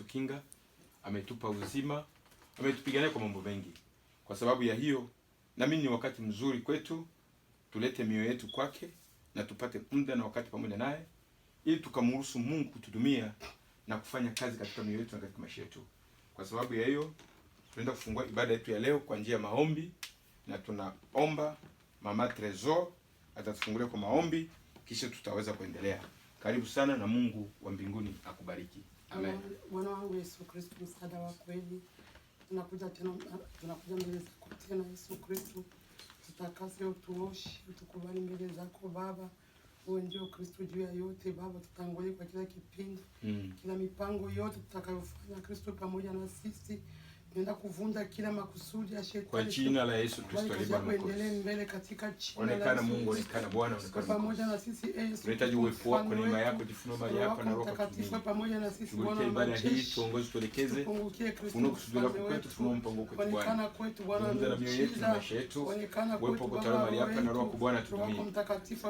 ametukinga, ametupa uzima, ametupigania kwa mambo mengi. Kwa sababu ya hiyo, na mimi ni wakati mzuri kwetu tulete mioyo yetu kwake na tupate muda na wakati pamoja naye, ili tukamruhusu Mungu kutuhudumia na kufanya kazi katika mioyo yetu na katika maisha yetu. Kwa sababu ya hiyo, tunaenda kufungua ibada yetu ya leo kwa njia ya maombi, na tunaomba Mama Tresor atatufungulia kwa maombi, kisha tutaweza kuendelea. Karibu sana na Mungu wa mbinguni akubariki. Amen. Bwana wangu Yesu Kristo, msaada wa kweli, tunakuja mbele zako tena Yesu Kristo, tutakase, utuoshe, utukubali mbele zako Baba. Wewe ndio Kristo juu ya yote Baba, tutangoje kwa kila kipindi, kila mipango yote tutakayofanya Kristo pamoja na sisi. Tunaenda kuvunda kila makusudi ya shetani kwa jina la Yesu Kristo aliye Bwana. Endelee mbele katika jina la Yesu. Onekana Mungu, onekana Bwana, onekana pamoja na sisi Yesu. Tunahitaji uwepo wako, neema yako, jifunue mahali hapa na Roho Mtakatifu pamoja na sisi Bwana. Ibada hii tuongoze, tuelekeze, funua kusudi lako kwetu, funua mpango wako Bwana. Onekana kwetu Bwana, na mioyo yetu na maisha yetu. Uwepo kwa mahali hapa na Roho Bwana tutumie.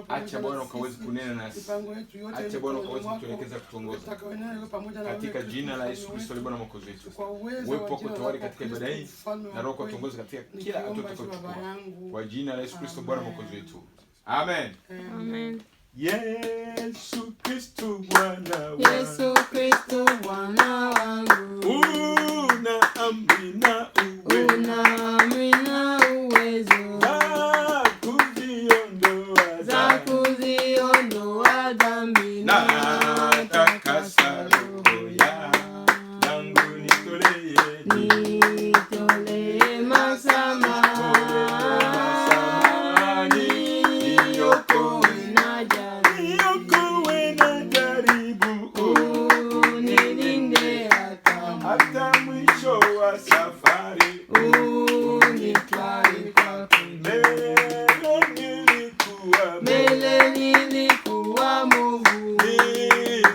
Acha Bwana ukaweze kunena nasi. Acha Bwana ukaweze kutuelekeza, kutuongoza. Katika jina la Yesu Kristo aliye Bwana Mwokozi wetu. Uwepo kwa tawali katika ibada hii na Roho kutuongoza katika kila hatua tutakayochukua. Kwa jina la Yesu Kristo Bwana Mwokozi wetu. Amen. Amen. Yesu Kristo Bwana wangu. Yesu Kristo Bwana wangu. Una amri na uwezo. Una amri na uwezo. Za kuziondoa dhambi na takasa roho yangu nitolee. Nitolee masamani. Niokoe na jaribu. Unilinde hata mwisho wa safari. Unitwae kwako. Mbele nilikuwa mwovu.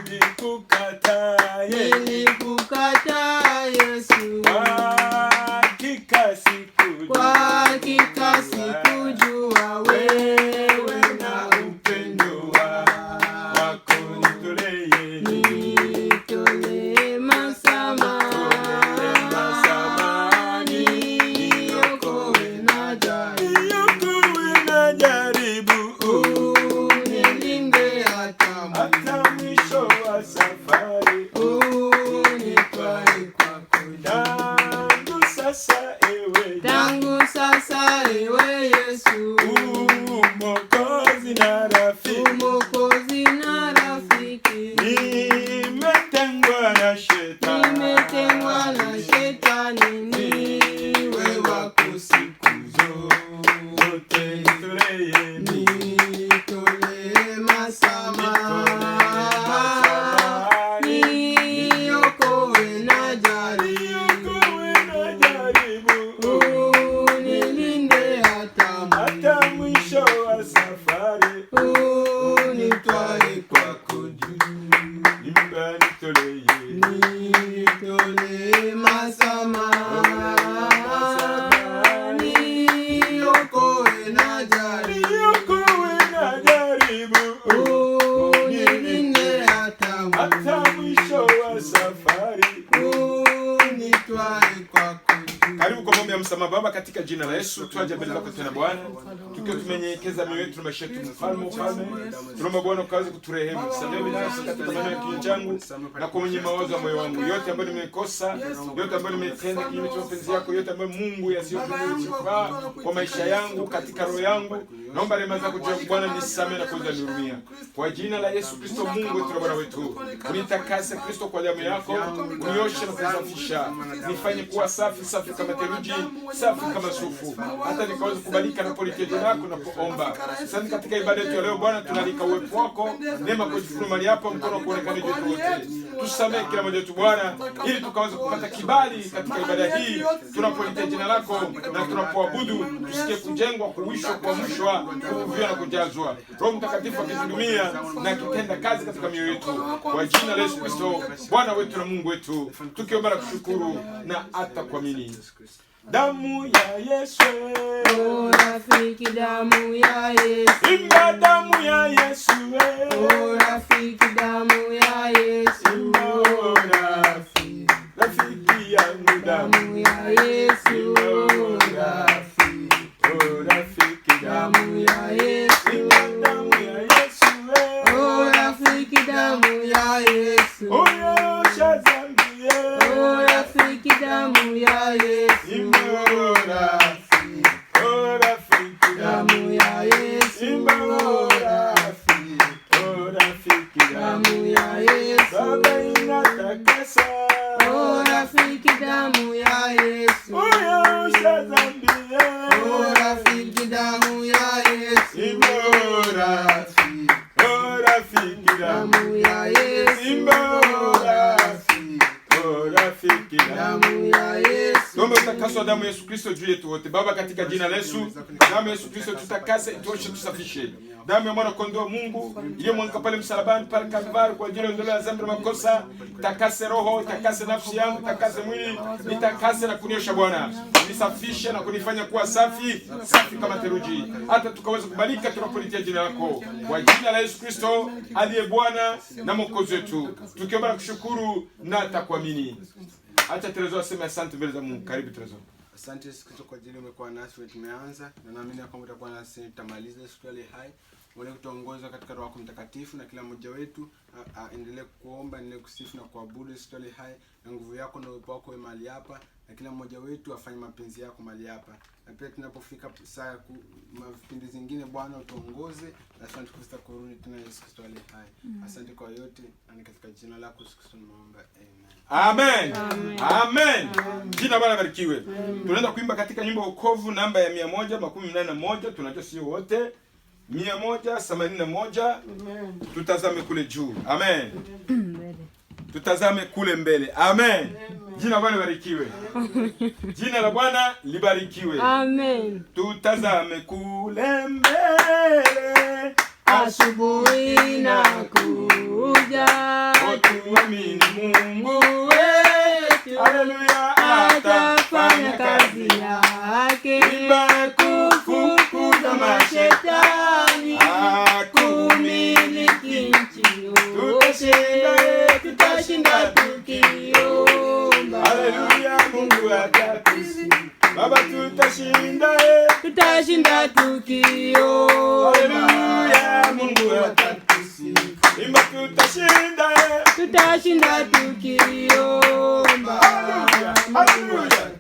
Nilikukataa Yesu. Kwa hakika sikujua wewe na upendo wako. Nitolee masamani. Niokoe na jaribu. Unilinde hata mwisho wa safari. Unitwae kwako. Tangu sasa ewe Yesu, Mwokozi na rafiki, nimetengwa na shetani, niwe wako siku zote. Nitolee masamani. Niokoe na jaribu. Unilinde hata mwisho wa safari. Unitwae kwako juu. Nitolee masamani. Niokoe na jaribu. Unilinde hata mwisho wa safari. Unitwae kwako juu. Karibu kwa maombi ya msamaha. Baba, katika jina la Yesu tuaje mbele zako tena Bwana, tukiwa tumenyenyekeza mioyo yetu na maisha yetu. Mfalme, tunaomba Bwana ukaweze kuturehemu. Samehe binafsi katika maneno ya kinywa changu na kwa mwenye mawazo ya moyo wangu, yote ambayo nimekosa, yote ambayo nimetenda kinyume cha mapenzi yako, yote ambayo Mungu yasiyofaa kwa maisha yangu, katika roho yangu, naomba rehema zako juu yangu Bwana, nisamehe na kuweza nihurumia. Kwa jina la Yesu Kristo Mungu wetu na Bwana wetu, unitakase Kristo kwa damu yako, unioshe na kusafisha, nifanye kuwa safi kama theluji, safi kama sufu, hata nikaweza kubalika na politia lako na kuomba. Sasa katika ibada yetu leo Bwana, tunalika uwepo wako, neema kujifunua mahali hapa, mkono kuonekana juu yetu wote. Tusamehe kila mmoja wetu Bwana, ili tukaweza kupata kibali katika ibada hii, tunapolitia jina lako na tunapoabudu, tusikie kujengwa, kuwishwa, kuamshwa, kuvuviwa na kujazwa. Roho Mtakatifu akituhudumia na kitenda kazi katika mioyo yetu, kwa jina la Yesu Kristo Bwana wetu na Mungu wetu, tukiomba na kushukuru na hata kuamini. Damu ya Yesu, oh rafiki, damu ya Yesu, imba damu ya Yesu, oh rafiki, damu ya Yesu, oh rafiki. damu ya Yesu, rafiki damu ya Yesu, damu ya Yesu, rafiki damu ya Yesu, oyosha dhambi, rafiki damu ya Yesu, rafiki damu ya Yesu, rafiki damu ya Yesu, Baba inatakasa, rafiki damu ya Yesu, oyosha dhambi, rafiki damu ya Yesu, rafiki damu ya Yesu, rafiki damu ya Yesu. Tuombe utakaswa damu ya Yesu Kristo juu yetu wote. Baba, katika jina la Yesu, damu ya Yesu Kristo tutakase, tuoshe, tusafishe. Damu ya mwana kondoo Mungu iliyomwagika pale msalabani pale Kalvari kwa ajili ya ondoleo la dhambi na makosa, takase roho, takase nafsi yangu, takase mwili, nitakase na kuniosha Bwana. Nisafishe na kunifanya kuwa safi, safi kama theluji. Hata tukaweza kubalika tunapolitia jina lako. Kwa jina la Yesu Kristo aliye Bwana na Mwokozi wetu. Tukiomba na kushukuru na takuamini. Acha Terezo aseme asante mbele za Mungu. Karibu Terezo. Asante Yesu Kristo kwa ajili umekuwa nasi tumeanza, na naamini kwamba utakuwa nasi tutamaliza siku ile hai. Mwone kutuongoza katika Roho yako Mtakatifu, na kila mmoja wetu endelee kuomba, endelee kusifu na kuabudu siku ile hai, na nguvu yako na uwepo wako mahali hapa, na kila mmoja wetu afanye mapenzi yako mahali hapa. Na pia tunapofika saa vipindi zingine Bwana utuongoze, na asante kwa kurudi tena Yesu Kristo aliye hai. Asante kwa yote, na katika jina lako Yesu Kristo naomba. Amen. Amen. Amen. Jina Bwana barikiwe. Tunaenda kuimba katika nyimbo wokovu namba ya 181. Tunajua sio wote. 181. Tutazame kule juu. Amen. Tutazame kule mbele. Amen. Jina Bwana barikiwe. Jina la Bwana libarikiwe. Amen. Tutazame kule mbele. Asubuhi na kuja, tuamini Mungu wetu, haleluya, atafanya kazi yake, kufukuza mashetani, kumiliki nchi yote. Tutashinda tukiomba, haleluya, Mungu atatusifu. Baba tutashinda, tutashinda tukiomba, haleluya, Mungu atatusifu. Imba tutashinda, tutashinda tukiomba, haleluya.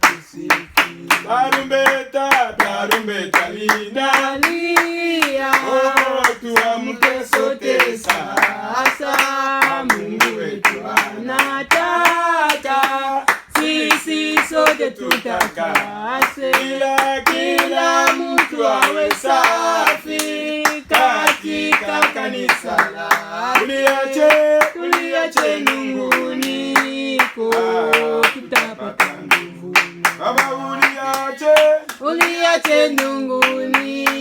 Tarumbeta, tarumbeta Dalia, tuamke sote sasa, Mungu wetu anataka sisi sote tutakase, kila mtu awe safi katika kanisa lake. Tuliache nunguniko, tutapata nguvu. Baba uliache nunguniko,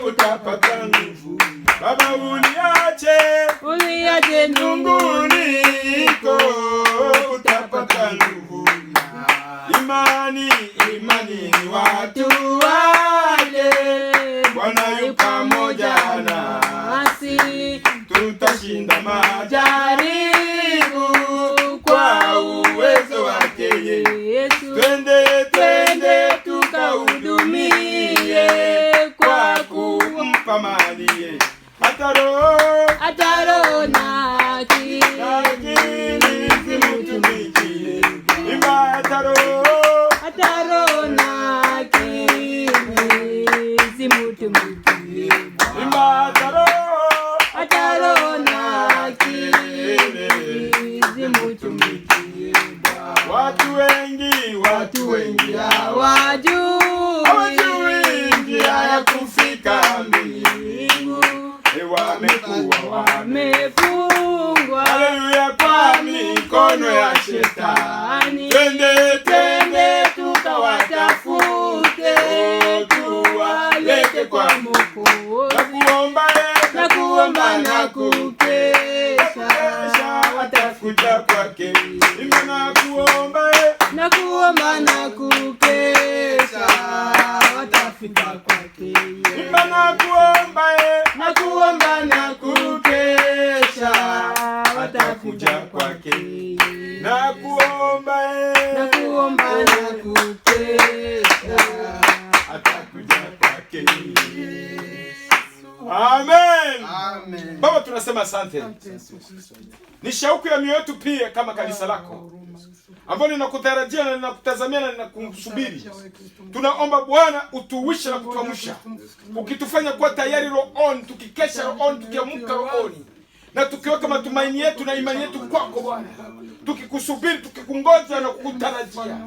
utapata nguvu. Baba uliache nunguniko, utapata nguvu. Imani ni watu wale Bwana yu pamoja nasi, tutashinda majaribu kwa uwezo wake Yesu. Twende tukahudumie kwa kumpa mali, hata roho na akili zimutumikie. Imba hata roho na akili zimutumikie. Imba hata roho na akili zimutumikie. Watu wengi hawajui njia ya kufika mbingu, wamefungwa, haleluya, kwa mikono ya shetani. Twende tukawatafute, tuwalete kwa Mwokozi, na kuomba na kukesha, watakuja kwake. Imba na kuomba na kukesha, watafika kwake. Imba na kuomba na kukesha, watakuja kwake. na kuomba kuomba na kukesha atakuja kwake. Amen. Amen. Baba, tunasema asante. Ni shauku ya mioyo yetu pia kama kanisa lako ambalo linakutarajia na linakutazamia na linakusubiri. Tunaomba Bwana utuwishe na kutuamsha, ukitufanya kuwa tayari rohoni, tukikesha rohoni, tukiamka rohoni, na tukiweka matumaini yetu na imani yetu kwako Bwana, tukikusubiri, tukikungoja na kukutarajia,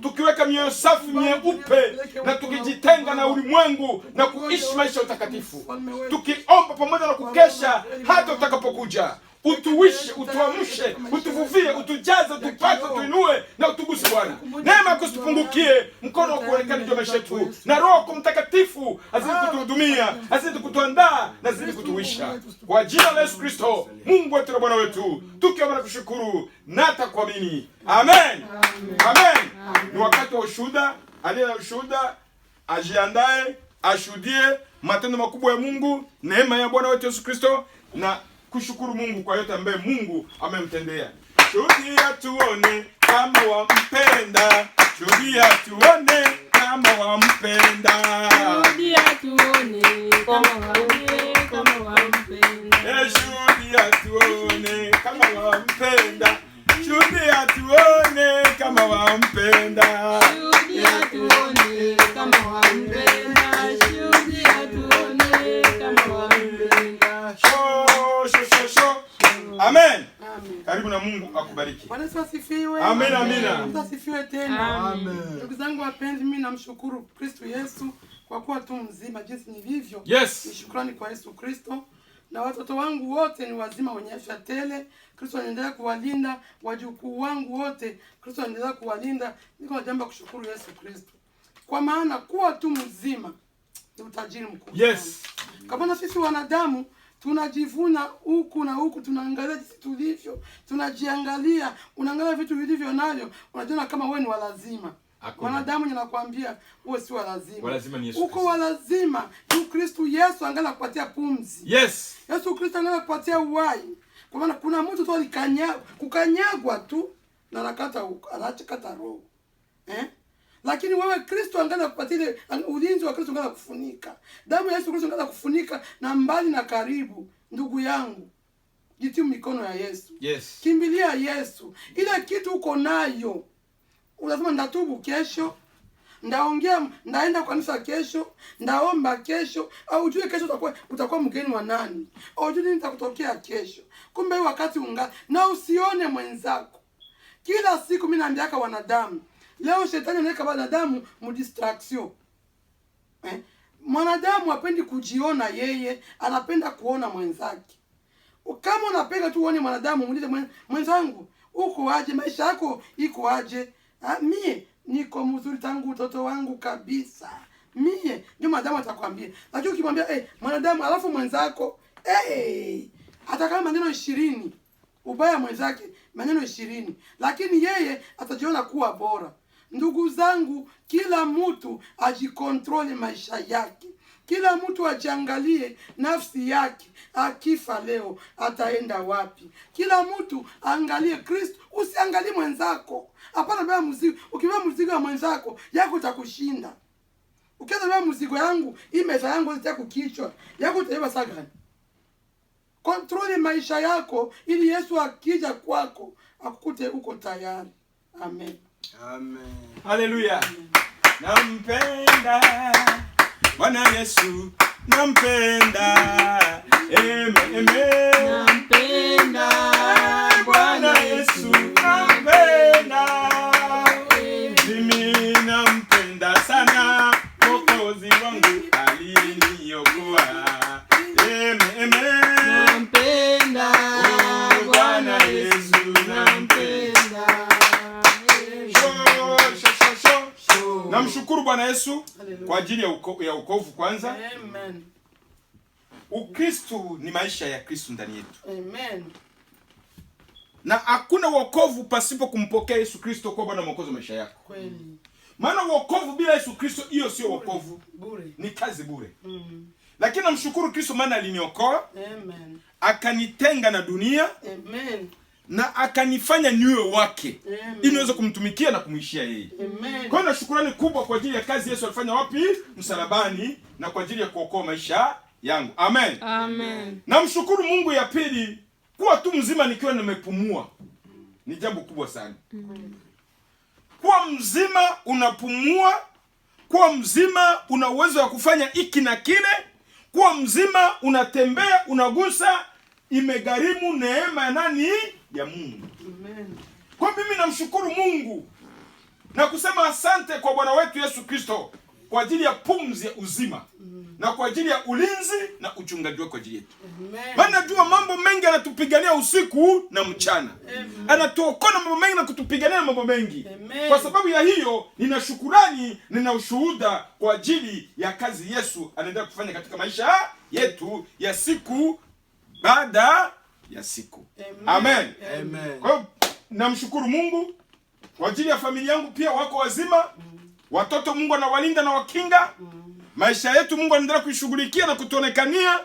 tukiweka mioyo safi mieupe na tukijitenga na ulimwengu na kuishi maisha utakatifu, tukiomba pamoja na kukesha hata utakapokuja. Utuwishe, utuamshe, utuvuvie, utujaze, utupate, utuinue na utuguse Bwana. Neema yako situpungukie, mkono wa kuonekana juu ya maisha yetu, na Roho Mtakatifu azidi kutuhudumia, azidi kutuandaa na azidi kutuwisha. Kwa jina la Yesu Kristo, Mungu wetu na Bwana wetu, tukiomba na kushukuru na takuamini. Amen. Amen. Ni wakati wa ushuhuda. Aliye na ushuhuda ajiandae, ashuhudie matendo makubwa ya Mungu, neema ya Bwana wetu Yesu Kristo, na kushukuru Mungu kwa yote ambaye Mungu amemtendea. Shuhudia tuone kama wampenda. Shuhudia tuone kama wampenda. Shuhudia tuone kama wampenda. Shuhudia tuone kama wampenda. Shuhudia tuone kama wampenda. Shuhudia tuone kama wampenda. Shuhudia tuone kama wampenda. Amen. Karibu na Mungu akubariki. Bwana asifiwe. Amen, amina. Bwana asifiwe tena. Amen. Ndugu zangu wapenzi, mimi namshukuru Kristo Yesu kwa kuwa tu mzima jinsi nilivyo. Yes. Ni shukrani kwa Yesu Kristo. Na watoto wangu wote ni wazima wenye afya tele. Kristo anaendelea kuwalinda. Wajukuu wangu wote Kristo anaendelea kuwalinda. Niko na jambo kushukuru Yesu Kristo. Kwa maana kuwa tu mzima ni utajiri mkubwa. Yes. Kama na sisi wanadamu tunajivuna huku na huku, tunaangalia jinsi tulivyo, tunajiangalia, unaangalia vitu vilivyo navyo, unajiona kama wewe ni walazima. Wanadamu ninakwambia wewe si walazima. Walazima ni Yesu. Uko walazima. Ni Kristo Yesu angalia kupatia pumzi. Yes. Yesu Kristo angalia kupatia uhai. Kwa maana kuna mtu tu kukanyagwa tu na anakata roho. Lakini wewe Kristo angalia kupatia ulinzi wa Kristo, angalia kufunika. Damu ya Yesu Kristo angalia kufunika na mbali na karibu. Ndugu yangu, jitie mikono ya Yesu. Yes. Kimbilia Yesu. Ile kitu uko nayo, unasema ndatubu kesho, ndaenda kanisa kesho, ndaomba kesho, au ujue kesho utakuwa mgeni wa nani, au ujue nini nitakutokea kesho. Kumbe wakati na usione mwenzako. Kila siku mimi naambiaka wanadamu, leo shetani anaweka wanadamu distraction. Mwanadamu hapendi kujiona yeye, anapenda kuona mwenzake. Kama unapenda tu uone mwanadamu, muulize mwenzangu, uko aje? Maisha yako iko aje? Mie niko mzuri tangu utoto wangu kabisa. Mie ndio mwanadamu atakwambia. Lakini ukimwambia mwanadamu alafu mwenzako atakama maneno 20 ubaya mwenzake maneno 20, lakini yeye atajiona kuwa bora. Ndugu zangu, kila mtu ajikontrole maisha yake. Kila mtu ajiangalie nafsi yake, akifa leo ataenda wapi. Kila mtu angalie Kristo, usiangalie mwenzako. Hapana beba mzigo. Ukibeba mzigo wa mwenzako, yako utakushinda. Ukianza beba mzigo yangu, hii meza yangu itakukichwa. Yako utabeba saa gani? Kontrole maisha yako ili Yesu akija kwako akukute uko tayari. Amen. Amen. Haleluya. Nampenda Bwana Yesu, nampenda. Amen. Nampenda Bwana Yesu, nampenda. Mimi nampenda sana, Mwokozi wangu aliniokoa. Amen. nampenda Bwana Yesu, nampenda. Namshukuru Bwana Yesu kwa ajili ya wokovu kwanza. Amen. Ukristo ni maisha ya Kristo ndani yetu. Amen. Na hakuna wokovu pasipo kumpokea Yesu Kristo kwa Bwana Mwokozi wa maisha yako. Kweli. Maana wokovu bila Yesu Kristo hiyo sio wokovu. Bure. Ni kazi bure. Lakini namshukuru Kristo maana aliniokoa. Amen. Akanitenga na dunia. Amen. na akanifanya niwe wake, Amen. ili niweze kumtumikia na kumwishia yeye. Amen. Kwa hiyo na shukrani kubwa kwa ajili ya kazi Yesu alifanya wapi? Msalabani, na kwa ajili ya kuokoa maisha yangu. Amen. Amen. Namshukuru Mungu. Ya pili, kuwa tu mzima nikiwa nimepumua ni jambo kubwa sana. Kuwa mzima unapumua, kuwa mzima una uwezo wa kufanya hiki na kile, kuwa mzima unatembea, unagusa, imegharimu neema ya nani? Ya Mungu. Amen. Kwa mimi namshukuru Mungu na kusema asante kwa Bwana wetu Yesu Kristo kwa ajili ya pumzi ya uzima na kwa ajili ya ulinzi na uchungaji wake kwa ajili yetu. Amen. Maana najua mambo mengi anatupigania usiku na mchana. Amen. Anatuokoa na mambo mengi na kutupigania mambo mengi. Amen. Kwa sababu ya hiyo nina shukurani, nina ushuhuda kwa ajili ya kazi Yesu anaendelea kufanya katika maisha yetu ya siku baada ya siku. Amen. Amen. Kwa hiyo namshukuru Mungu kwa ajili ya familia yangu, pia wako wazima. Watoto Mungu anawalinda na wakinga. Maisha yetu Mungu anaendelea kuishughulikia na kutuonekania.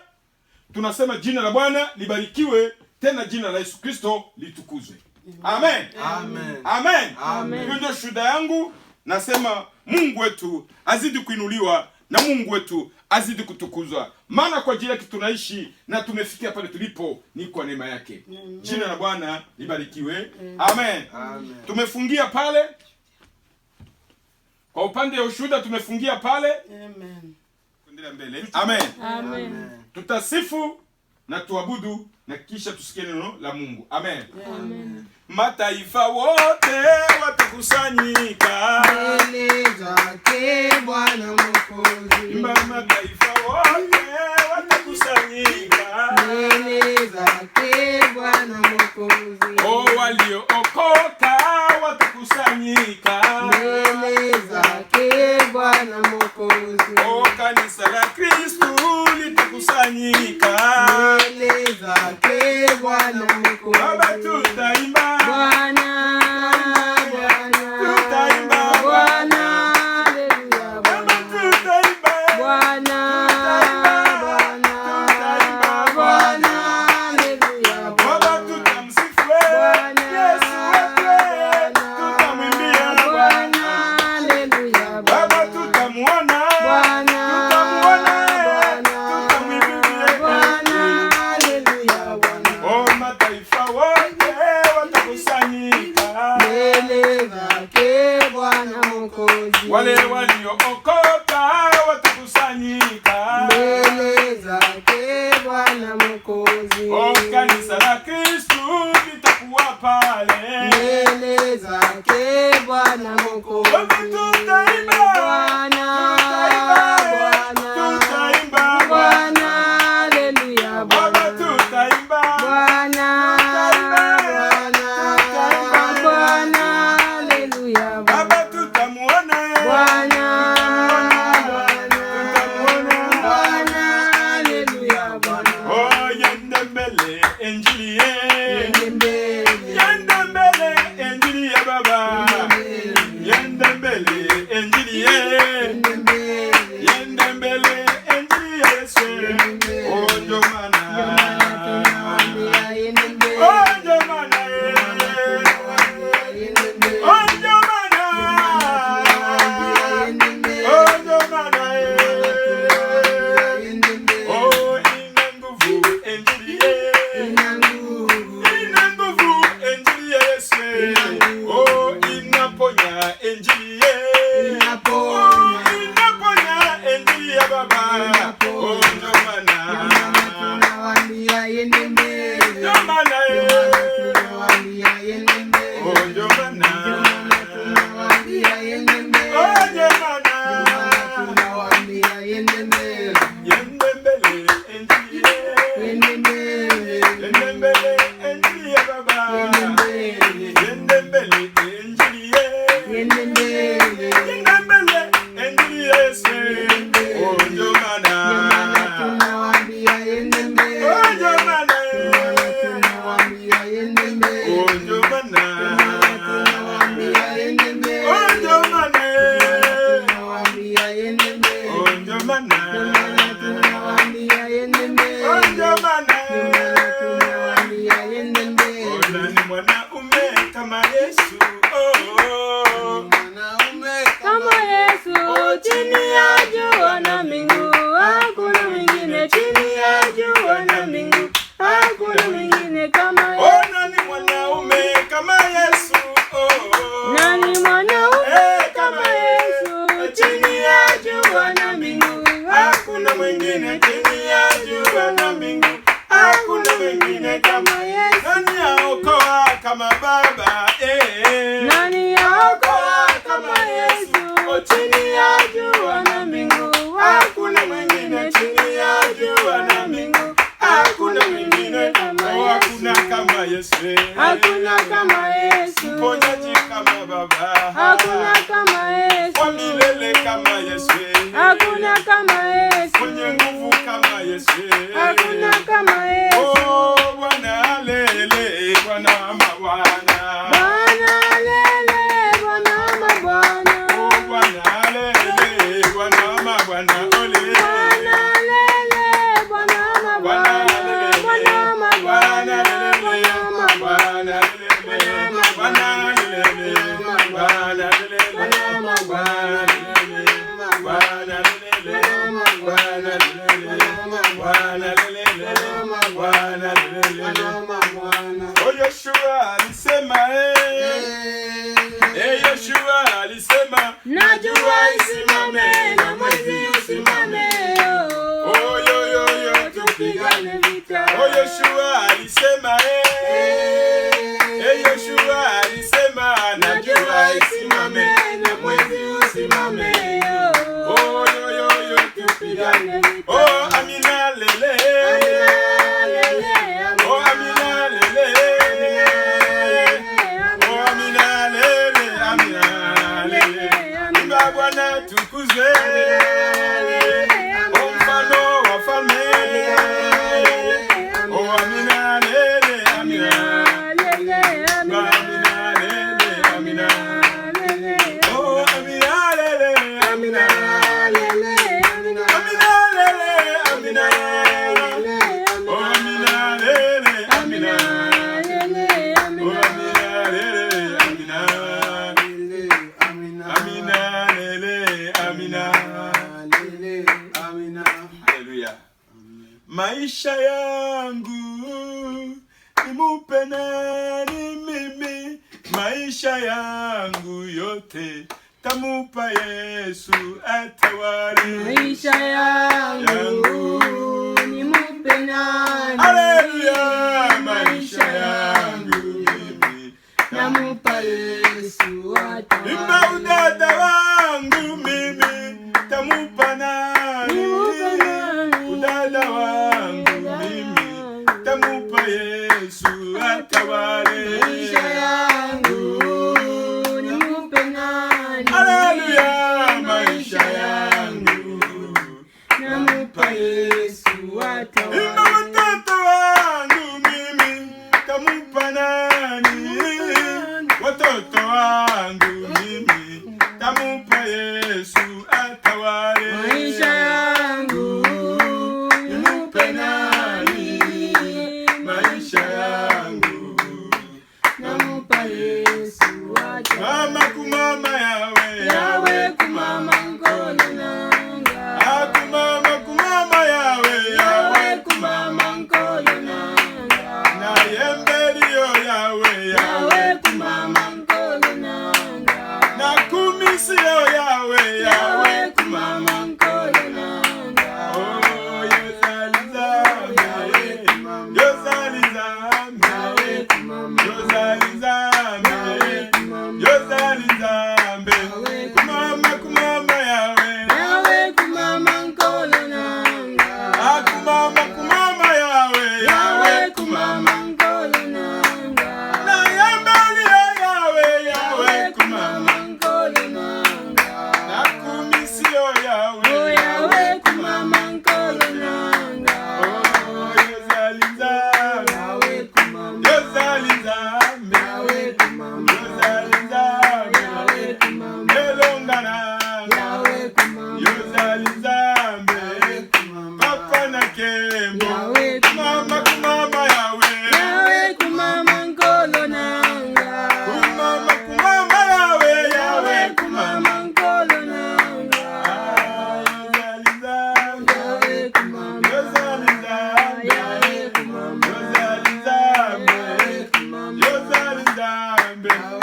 Tunasema jina la Bwana libarikiwe, tena jina la Yesu Kristo litukuzwe. Amen. Amen. Amen. Amen. Hiyo ndio shuhuda yangu. Nasema Mungu wetu azidi kuinuliwa na Mungu wetu azidi kutukuzwa, maana kwa ajili yake tunaishi na tumefikia pale tulipo ni kwa neema yake. Jina la Bwana libarikiwe. Amen. Amen. Tumefungia pale kwa upande wa ushuhuda, tumefungia pale. Amen. Kuendelea mbele. Amen. Amen. Tutasifu na tuabudu na kisha tusikie neno la Mungu. Amen. Amen. Mataifa wote watakusanyika Mbele zake Bwana Mwokozi. Imba, mataifa wote watakusanyika Mbele zake Bwana Mwokozi. o waliookoka watakusanyika Mbele zake Bwana Mwokozi. o kanisa la Kristo litakusanyika. Mbele zake Bwana Mwokozi. Baba tutaimba, Bwana, Bwana, tutaimba Bwana, haleluya, Baba tutaimba, Bwana, Bwana, Bwana, haleluya, Baba tutamsifu Bwana, Yesu wetu, tutamwimbia Bwana, haleluya, Baba tutamuona, Bwana, tutamwimbia Bwana, haleluya, Bwana. o mataifa wote watakusanyika, Mbele zake Bwana Mwokozi. wale waliookoka watakusanyika, Mbele zake Bwana Mwokozi. o kanisa la Kristo litakuwa pale. Mbele zake Bwana Mwokozi. Baba tutaimba, Bwana, tutaimba, Bwana, haleluya, Baba Bwana, tutaimba, Bwana, Bwana, haleluya, Baba tutamuona, Bwana, tutamuona, Bwana, haleluya, Bwana. oh yende mbele injili ye, Yende mbele. yende mbele injili ya Baba, yende mbele injili ye, Yende mbele. yende mbele injili ya Yesu, oh ndio maana, Tunawaambia yende mbele. oh ndio maana, Yende mbele. oh ndio maana, Yende mbele. oh ndio maana, Yende mbele. oh ina nguvu injili ye, Ina nguvu. ina nguvu injili ya Yesu, oh inaponya injili ye, Inaponya. oh inaponya injili ya Baba, oh ndio maana, Tunawaambia yende mbele. ndio maana, Tunawaambia yende mbele. oh ndio maana, Tunawaambia yende mbele. oh ndio maana, Tunawaambia yende mbele. yende mbele injili ye, Yende mbele. yende mbele injili ya Baba, Yende mbele. yende mbele injili ye, Yende mbele. yende mbele injili ya Yesu, oh ndio maana, Tunawaambia yende mbele. oh ndio maana, Tunawaambia yende mbele. oh ndio maana, Tunawaambia yende mbele. oh ndio maana, Tunawaambia yende mbele. oh ndio maana, Tunawaambia yende mbele. oh ndio maana, Tunawaambia yende mbele. oh nani mwana kama Yesu chini ya jua na mbingu, hakuna mwingine chini ya jua na mbingu, hakuna mwingine kama Yesu. Oh, nani mwanaume kama Yesu? Nani mwanaume kama Yesu chini ya jua na mbingu, hakuna mwingine chini ya jua na mbingu, hakuna mwingine kama Yesu. Nani aokoa kama Baba? Nani aokoa kama Yesu chini ya jua na mbingu, Hakuna mwingine chini ya jua na mbingu, hakuna mwingine kama Yesu. Hakuna kama Yesu. hakuna kama Yesu. Mponyaji kama Baba. Hakuna kama Yesu. Wa milele kama Yesu. Hakuna kama Yesu. Mwenye nguvu kama Yesu. Hakuna kama Yesu. Oh, Bwana lele, Bwana mabwana. Bwana lele, Bwana mabwana. Oh, Bwana lele, Bwana mabwana. Ole. Bwana lele, Bwana mabwana. Bwana mabwana. Bwana Yoshua alisema, najua isimame na mwezi usimame, tupigane vita. Yoshua alisema, Yoshua alisema, najua isimame na mwezi usimame. Tupigane vita. Oh, Amina lele. Oh, Amina lele. Oh, Amina lele. Amina lele. Imba Bwana tukuzwe. Oh, mfano wa falme. Oh, Amina lele. Amina. Amina lele. Amina. Oh, Amina lele. Amina. Maisha yangu nimupe nani mimi? Maisha yangu yote tamupa Yesu atawale. Maisha yangu nimupe nani? Haleluya. Maisha yangu mimi namupa Yesu atawale. Imba udada wangu mimi tamupa nani? Udada wangu mimi tamupa Yesu atawale. Maisha yangu nimupe nani? Haleluya. Maisha yangu namupa Yesu atawale. Imba watoto wangu mimi tamupa nani? Watoto wangu mimi tamupa Yesu atawale. Maisha yangu nimupe nani? Maisha yangu namupa Yesu atawale. mama kumama yawe Yawe kumama nkono nanga. kumama yawe Yawe kumama nkono nanga. na yembelio yawe Yawe kumama nkono nanga. na kumisio yawe Yawe kumama nkono nanga. oh yozalizame Yawe kumama. yozalizame Yawe kumama. yozalizame Yawe kumama. yozalizame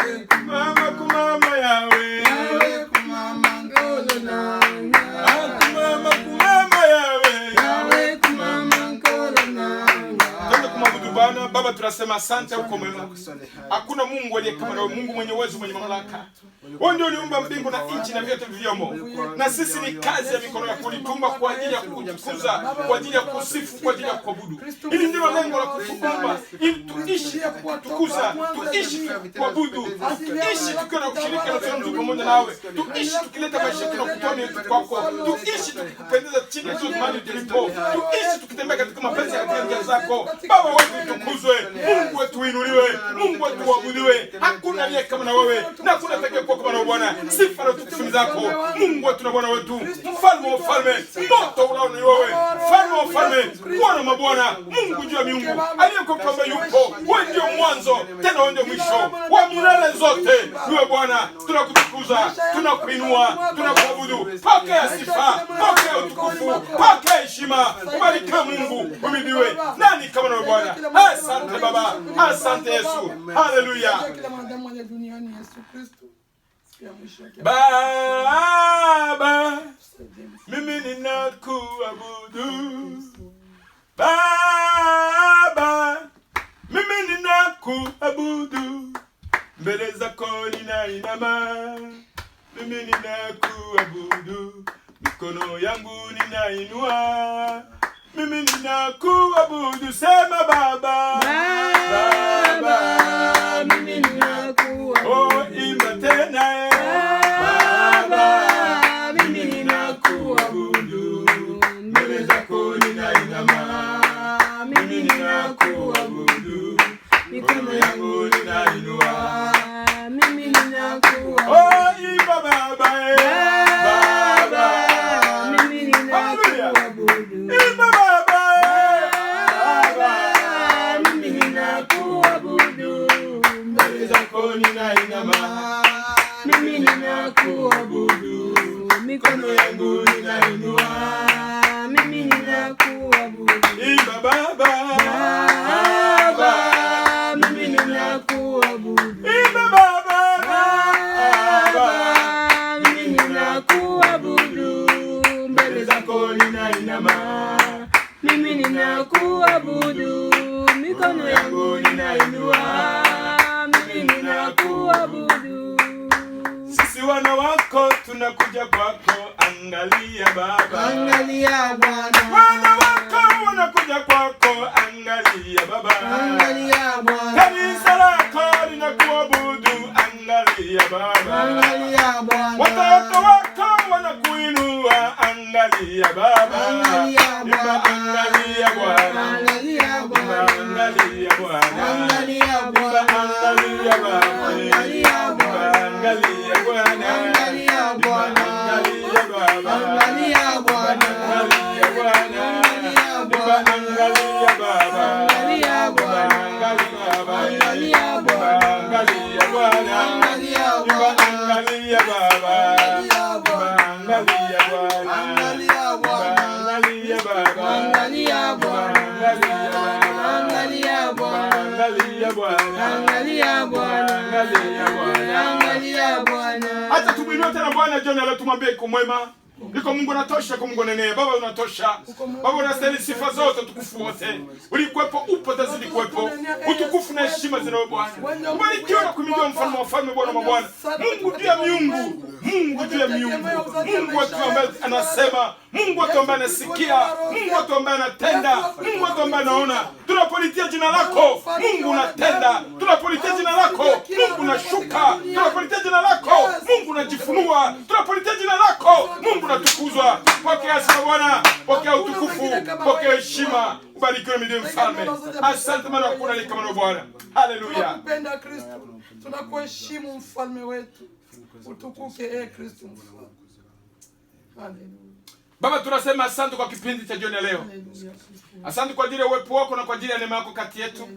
kumama kumama yawe, yawe kumama nkolo nanga, kumama kumama yawe, yawe kumama nkolo nanga. Twende kumwabudu Bwana. Baba, tunasema asante uko mwema. Hakuna Mungu aliye kama wewe, Mungu mwenye uwezo, mwenye mamlaka. Wewe ndio uliumba mbingu na nchi na vyote vilivyomo. Na sisi ni kazi ya mikono yako, ulitumba kwa ajili ya kukutukuza, kwa ajili ya kusifu, kwa ajili ya kuabudu. Hili ndilo lengo la kutuumba, ili tuishi kukutukuza, tuishi kuabudu, tuishi tukiwa na kushiriki na tunzo pamoja nawe. Tuishi tukileta maisha yetu na kutoa yetu kwako. Tuishi tukikupendeza chini ya mahali tulipo. Tuishi tukitembea katika mapenzi ya njia zako. Baba wetu tukuzwe, Mungu wetu uinuliwe, Mungu wetu uabudiwe. Hakuna aliye kama na wewe, na hakuna atakaye kuwa kama na Bwana. Sifa na utukufu zako, Mungu wetu na Bwana wetu, mfalme wa falme, moto ulao ni wewe, mfalme wa falme, Bwana wa mabwana, Mungu juu ya miungu, aliyeko kwamba yupo. Wewe ndio mwanzo, tena wewe ndio mwisho wa milele zote. Wewe Bwana, tunakutukuza, tunakuinua, tunakuabudu. Pokea sifa, pokea utukufu, pokea heshima. Ubarikiwe Mungu, uhimidiwe. Nani kama na wewe Bwana? Asante Baba, asante Yesu. Haleluya. Baba, mimi ninakuabudu. Baba, mimi ninakuabudu. Mbele zako ninainama, mimi ninakuabudu. Mikono yangu ninainua, mimi ninakuabudu. Sema Baba, Baba, mimi ninakuabudu. Oh, imba tena. Baba, mimi ninakuabudu. Mbele zako ninainama, mimi ninakuabudu. Mikono yangu ninainua, mimi ninakuabudu. oh, imba Baba, Baba, mimi ninakuabudu. imba Baba, mimi ninakuabudu. mbele zako ninainama, mimi ninakuabudu. mikono yangu ninainua, mimi ninakuabudu. imba Baba, mimi ninakuabudu. imba Baba, mimi ninakuabudu. mbele zako ninainama, mimi ninakuabudu. Mikono yangu ninainua, mimi ninakuabudu. sisi wana wako tunakuja kwako. Angalia Baba, Angalia Bwana, wana wako wanakuja kwako. Angalia Baba, angalia Bwana, kanisa lako linakuabudu. Angalia Baba, angalia Bwana, watoto wako wanakuinua. Angalia Baba, Angalia Bwana, angalia Bwana, angalia Bwana, angalia Bwana, angalia Bwana, angalia Baba, angalia Bwana, angalia Bwana, angalia Bwana, angalia Baba, angalia Bwana, angalia Bwana, angalia Bwana, angalia Baba, angalia Bwana, angalia Baba, angalia Bwana, angalia Bwana, angalia Bwana, angalia Baba, angalia Bwana, angalia Bwana, angalia Bwana, angalia Baba, angalia Bwana, angalia angalia Bwana, Bwana, angalia Bwana, angalia Bwana, angalia Bwana. angalia Bwana. Acha tumwinue tena Bwana jioni leo, tumwambie iko mwema. Iko Mungu anatosha, kwa Mungu nenea. Baba unatosha. Baba unastahili sifa zote, utukufu wote. Ulikuwepo, upo, tazidi kuwepo. Utukufu na heshima zinawe Bwana. Ubarikiwe na kuhimidiwa mfalme wa falme, Bwana wa mabwana. Mungu juu ya miungu. Mungu juu ya miungu. Mungu wetu ambaye anasema, Mungu wetu ambaye anasikia, Mungu wetu ambaye anatenda, Mungu wetu ambaye anaona. Tunapolitia jina lako, Mungu unatenda. Tunapolitia jina lako, Mungu unashuka. Tunapolitia jina lako, Mungu unajifunua. Tunapolitia jina lako, Mungu unatukuzwa. Pokea sifa Bwana, pokea utukufu, pokea heshima. Ubarikiwe milele mfalme. Asante maana hakuna aliye kama Bwana. Haleluya. Tunakupenda Kristo, tunakuheshimu mfalme wetu. Utukuke Kristo mfalme. Haleluya. Baba tunasema asante kwa kipindi cha jioni leo. Asante kwa ajili ya uwepo wako na kwa ajili ya neema yako kati yetu.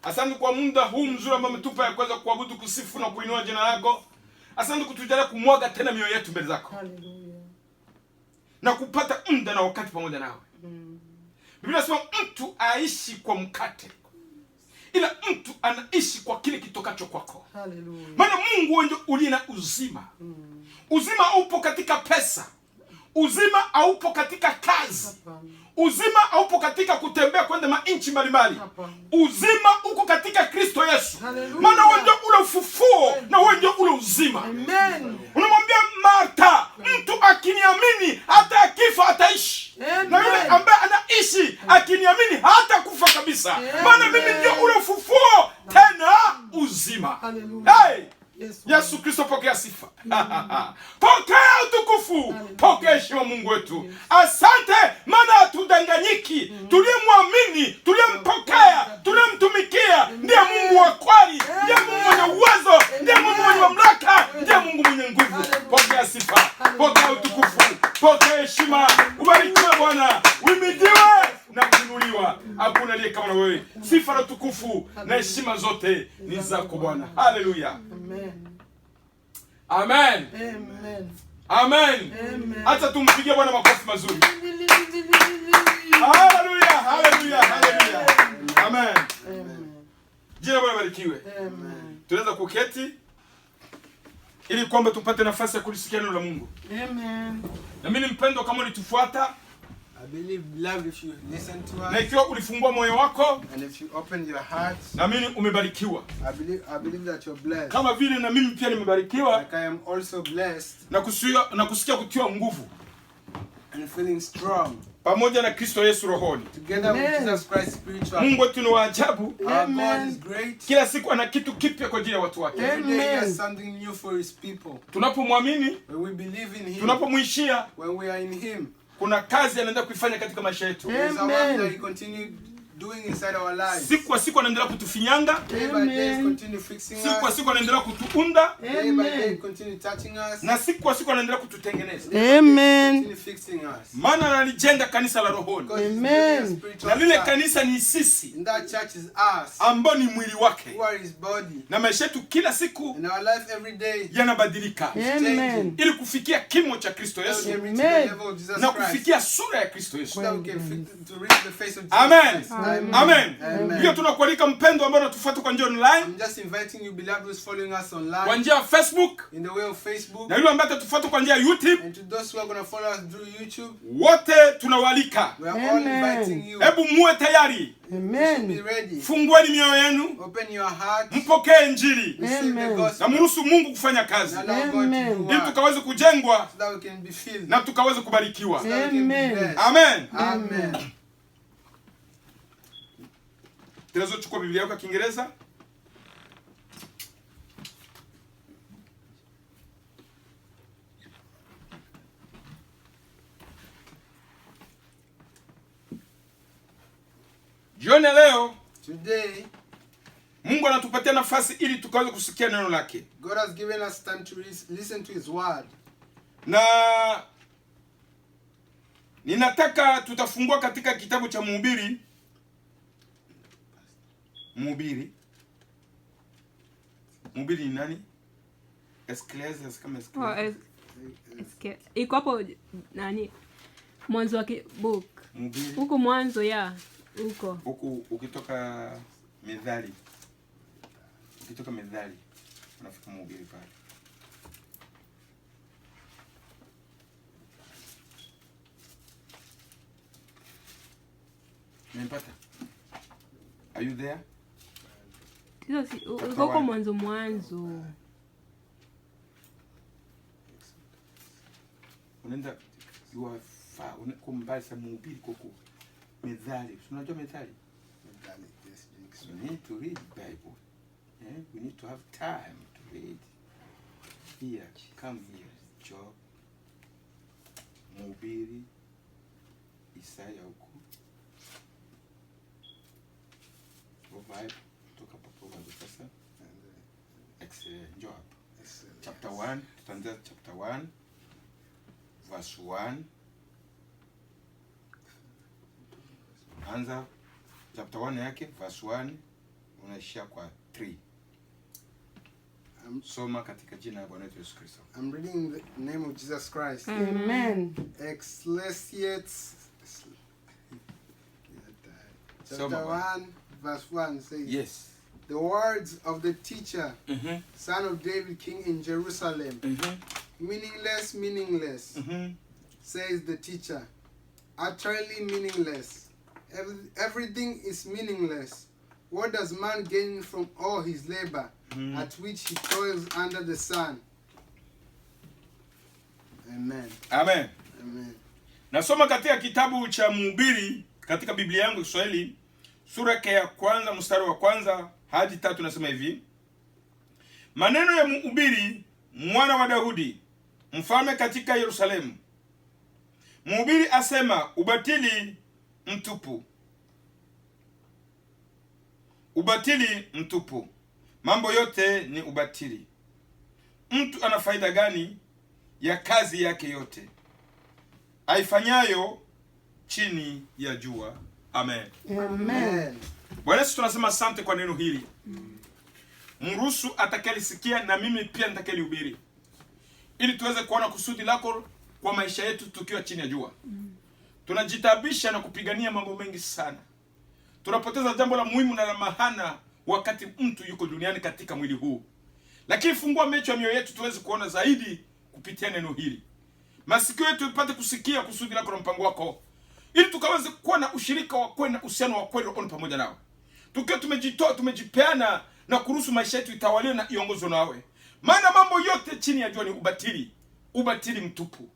Asante kwa muda huu mzuri ambao umetupa ya kuweza kuabudu, kusifu na kuinua jina lako. Asante kutujalia kumwaga tena mioyo yetu mbele zako. Haleluya. Na kupata muda na wakati pamoja nawe. Biblia inasema mtu aishi kwa mkate, ila mtu anaishi kwa kile kitokacho kwako. Hallelujah. Maana Mungu ndio uliye na uzima. Uzima haupo katika pesa, uzima haupo katika kazi, uzima haupo katika kutembea kwenda manchi mbalimbali. Uzima uko katika Kristo Yesu. Maana wewe ndio ule ufufuo na wewe ndio ule uzima. Amen. Unamwambia Martha, mtu akiniamini hata akifa ataishi. Na yule ambaye anaishi akiniamini hata kufa kabisa. Maana mimi ndio ule ufufuo tena uzima. Hey! Yesu Kristo, pokea sifa. Pokea utukufu. Pokea heshima Mungu wetu. Asante, maana hatudanganyiki. Tuliyemwamini, tuliyempokea, tuliyemtumikia ndiye Mungu wa kweli, ndiye Mungu mwenye uwezo, ndiye Mungu mwenye mamlaka, ndiye Mungu mwenye nguvu. Pokea sifa, pokea utukufu, pokea heshima. Ubarikiwe Bwana, uhimidiwe na kuinuliwa. Hakuna aliye kama wewe. Sifa na utukufu na heshima zote ni zako Bwana. Haleluya. Amen. Amen. Amen. Amen. Amen. Acha tumpigie Bwana makofi mazuri. Haleluya. Haleluya. Haleluya. Amen. Amen. Jina Bwana barikiwe. Amen. Tunaweza kuketi ili kwamba tupate nafasi ya kulisikia neno la Mungu. Amen. Na mimi mpendo, kama ulitufuata, I believe, beloved, if you listen to na us ikiwa ulifungua moyo wako, and if you open your heart, na mimi umebarikiwa. I believe that you're blessed. Kama vile na mimi pia nimebarikiwa Like I am also blessed na kusikia kutiwa nguvu and feeling strong pamoja na Kristo Yesu rohoni. together with Jesus Christ spiritually. Mungu wetu ni wa ajabu. Our God is great. Kila siku ana kitu kipya kwa ajili ya watu wake. Every day he Amen. has something new for his people. Tunapomwamini, When we believe in him, tunapomwishia, when we are in him, kuna kazi anaenda kuifanya katika maisha yetu. there's a Amen. work that he continues doing inside our lives. Siku kwa siku anaendelea kutufinyanga, Day by day, he Amen. continues fixing siku kwa us. siku anaendelea kutuunda, Day by day, he Amen. continues touching us. na siku kwa siku anaendelea kututengeneza. Amen. Continue fixing us. Maana analijenga kanisa la rohoni, Because he's Amen. building a na spiritual lile church. kanisa ni sisi And that church is us, ambao ni mwili wake, who are his body. na maisha yetu kila siku In our life every day, yanabadilika Amen. ili kufikia kimo cha Kristo so we Yesu can reach the Amen. level of Jesus na Christ. kufikia sura ya Kristo Yesu. So that we can fit to reach the face of Jesus Amen. Christ. Amen. Amen. Pia tunakualika mpendo ambao unatufuata kwa njia online, I'm just inviting you, beloved, who's following us kwa online, njia ya Facebook, in the way of Facebook, na yule ambaye atatufuata kwa njia ya YouTube, and to those who are going to follow us through YouTube. wote tunawaalika. We are all Amen. inviting you. Hebu muwe tayari, Be Amen. ready. fungueni mioyo yenu, Open your heart. mpokee Injili Receive the Amen. na gospel. mruhusu Mungu kufanya kazi, And allow God to do Amen. ili work, tukaweze kujengwa so that we can be filled. na tukaweze kubarikiwa. So that we can be Amen. blessed. Amen. Amen. Tunaweza kuchukua Biblia yako ya Kiingereza. Jioni ya leo Today, Mungu anatupatia nafasi ili tukaweze kusikia neno lake, God has given us time to listen to his word. na ninataka tutafungua katika kitabu cha Mhubiri. Mhubiri ni nani? Ecclesiastes, kama Ecclesiastes. iko hapo nani, mwanzo wa book Mhubiri huko mwanzo ya huko huku, ukitoka Methali unafika Mhubiri pale. Nimepata? Are you there? hizo huko mwanzo Unaenda uko mbali sana. Mhubiri koko Methali. Unajua Methali? We need to read Bible. Yeah? We need to have time to read. Here, come here. Job, Mhubiri, Isaya huko. Proverbs, kutoka pa Proverbs sasa. Excellent. Job. Chapter 1, tutaanza chapter 1, verse 1. Anza chapter 1 yake verse 1 unaishia kwa 3. Soma katika jina la Bwana Yesu Kristo. I'm reading in the name of Jesus Christ. Amen. Ecclesiastes chapter Soma. 1 verse 1 says, Yes. the words of the teacher, son of David, king in Jerusalem. Meaningless, meaningless, says the teacher. Utterly meaningless. Everything is meaningless. What does man gain from all his labor, at which he toils under the sun? Amen. Amen. Amen. Nasoma katika kitabu cha Mhubiri katika Biblia yangu ya Kiswahili, sura ya kwanza mstari wa kwanza hadi 3, nasema hivi: maneno ya Mhubiri mwana wa Daudi, mfalme katika Yerusalemu. Mhubiri asema, ubatili mtupu, ubatili mtupu, mambo yote ni ubatili. Mtu ana faida gani ya kazi yake yote aifanyayo chini ya jua? Amen. Amen. Bwana Yesu, tunasema asante kwa neno hili. Mruhusu atakayelisikia na mimi pia nitakayelihubiri, ili tuweze kuona kusudi lako kwa maisha yetu tukiwa chini ya jua. Tunajitabisha na kupigania mambo mengi sana. Tunapoteza jambo la muhimu na la maana wakati mtu yuko duniani katika mwili huu. Lakini fungua macho ya mioyo yetu tuweze kuona zaidi kupitia neno hili. Masikio yetu ipate kusikia kusudi lako na mpango wako, ili tukaweze kuwa na ushirika wa kweli na uhusiano wa kweli pamoja nawe. Tukiwa tumejitoa, tumejipeana na kuruhusu maisha yetu itawaliwe na iongozwe nawe. Maana mambo yote chini ya jua ni ubatili, ubatili mtupu.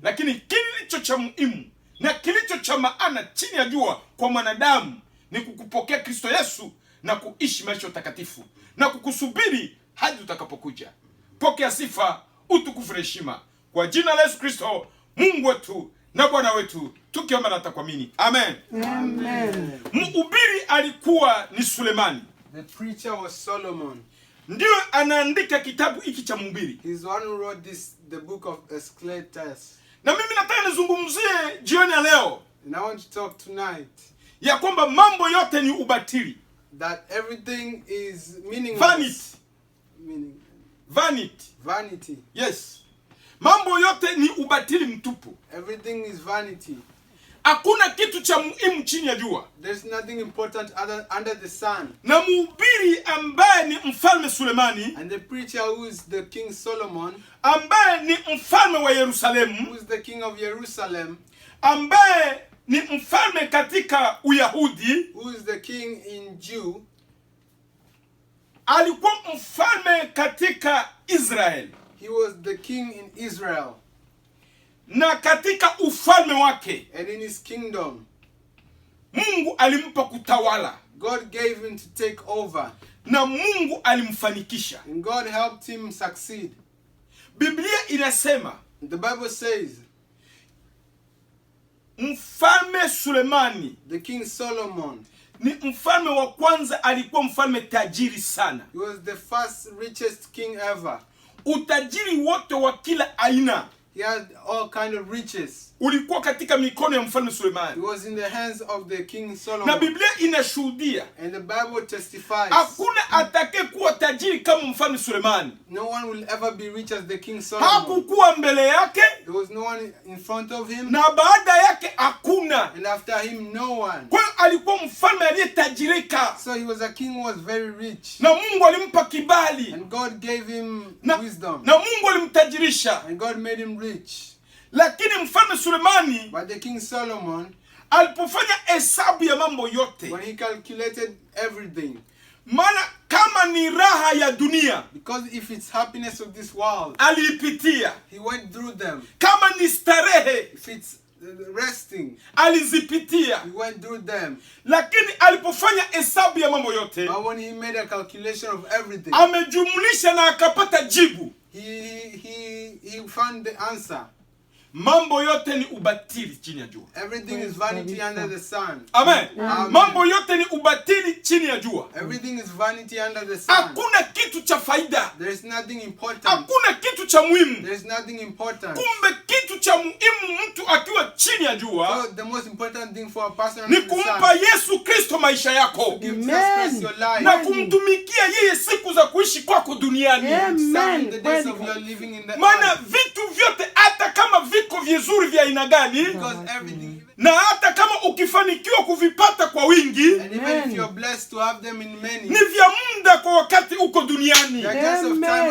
Lakini kilicho cha muhimu na kilicho cha maana chini ya jua kwa mwanadamu ni kukupokea Kristo Yesu na kuishi maisha takatifu na kukusubiri hadi utakapokuja. Pokea sifa, utukufu na heshima kwa jina la Yesu Kristo, Mungu wetu na Bwana wetu, tukiomba na kuamini. Amen. Amen. Mhubiri alikuwa ni Sulemani. The preacher was Solomon. Ndio anaandika kitabu hiki cha Mhubiri. He's the one who wrote the book of Ecclesiastes. Na mimi nataka nizungumzie jioni ya leo, And I want to talk tonight ya kwamba mambo yote ni ubatili. that everything is meaningless. Vanity. Vanity. Vanity. Vanity. Yes. Mambo yote ni ubatili mtupu. Everything is vanity. Hakuna kitu cha muhimu chini ya jua. There's nothing important under the sun. Na mhubiri ambaye ni mfalme Sulemani, And the preacher, who is the King Solomon, ambaye ni mfalme wa Yerusalemu, who is the king of Jerusalem, ambaye ni mfalme katika Uyahudi, who is the king in Jew, alikuwa mfalme katika Israeli. he was the king in Israel. Na katika ufalme wake And in his kingdom, Mungu alimpa kutawala, God gave him to take over. na Mungu alimfanikisha. And God helped him succeed. Biblia inasema The Bible says, mfalme Sulemani the King Solomon, ni mfalme wa kwanza, alikuwa mfalme tajiri sana. he was the first richest king ever. Utajiri wote wa kila aina He had all kind of riches. ulikuwa katika mikono ya mfalme He Sulemani. was in the hands of the King Na Solomon. Biblia inashuhudia And the Bible testifies, hakuna atakaye kuwa tajiri kama mfalme Sulemani. no one will ever be rich as the King Solomon. Hakukuwa mbele yake There was no one in front of him, na baada yake hakuna. and after him, no one. Kwa hiyo alikuwa mfalme aliyetajirika, So he was a king who was very rich. na Mungu alimpa kibali, And God gave him na wisdom. Mungu alimtajirisha. And God made him rich. Lakini mfalme Sulemani But the King Solomon, alipofanya hesabu ya mambo yote, when he calculated everything, maana kama ni raha ya dunia because if it's happiness of this world, aliipitia, he went through them. kama ni starehe If it's resting, alizipitia, he went through them. lakini alipofanya hesabu ya mambo yote, But when he made a calculation of everything, amejumlisha na akapata jibu. he found the answer. Mambo yote ni ubatili chini ya jua. Everything is vanity under the sun. Amen. Amen. Mambo yote ni ubatili chini ya jua. Everything is vanity under the sun. Hakuna kitu cha faida, There is nothing important. hakuna kitu cha muhimu. There is nothing important. Kumbe kitu cha muhimu mtu akiwa chini ya jua So the most important thing for a person ni under the kumpa sun, Yesu Kristo maisha yako give Jesus Christ your life. na kumtumikia yeye siku za kuishi kwako duniani. Serve the days of your living in the Maana earth. vitu vyote hata kama viko vizuri vya aina gani, Because everything Na hata kama ukifanikiwa kuvipata kwa wingi, And even if you're blessed to have them in many, ni vya muda kwa wakati uko duniani, they are just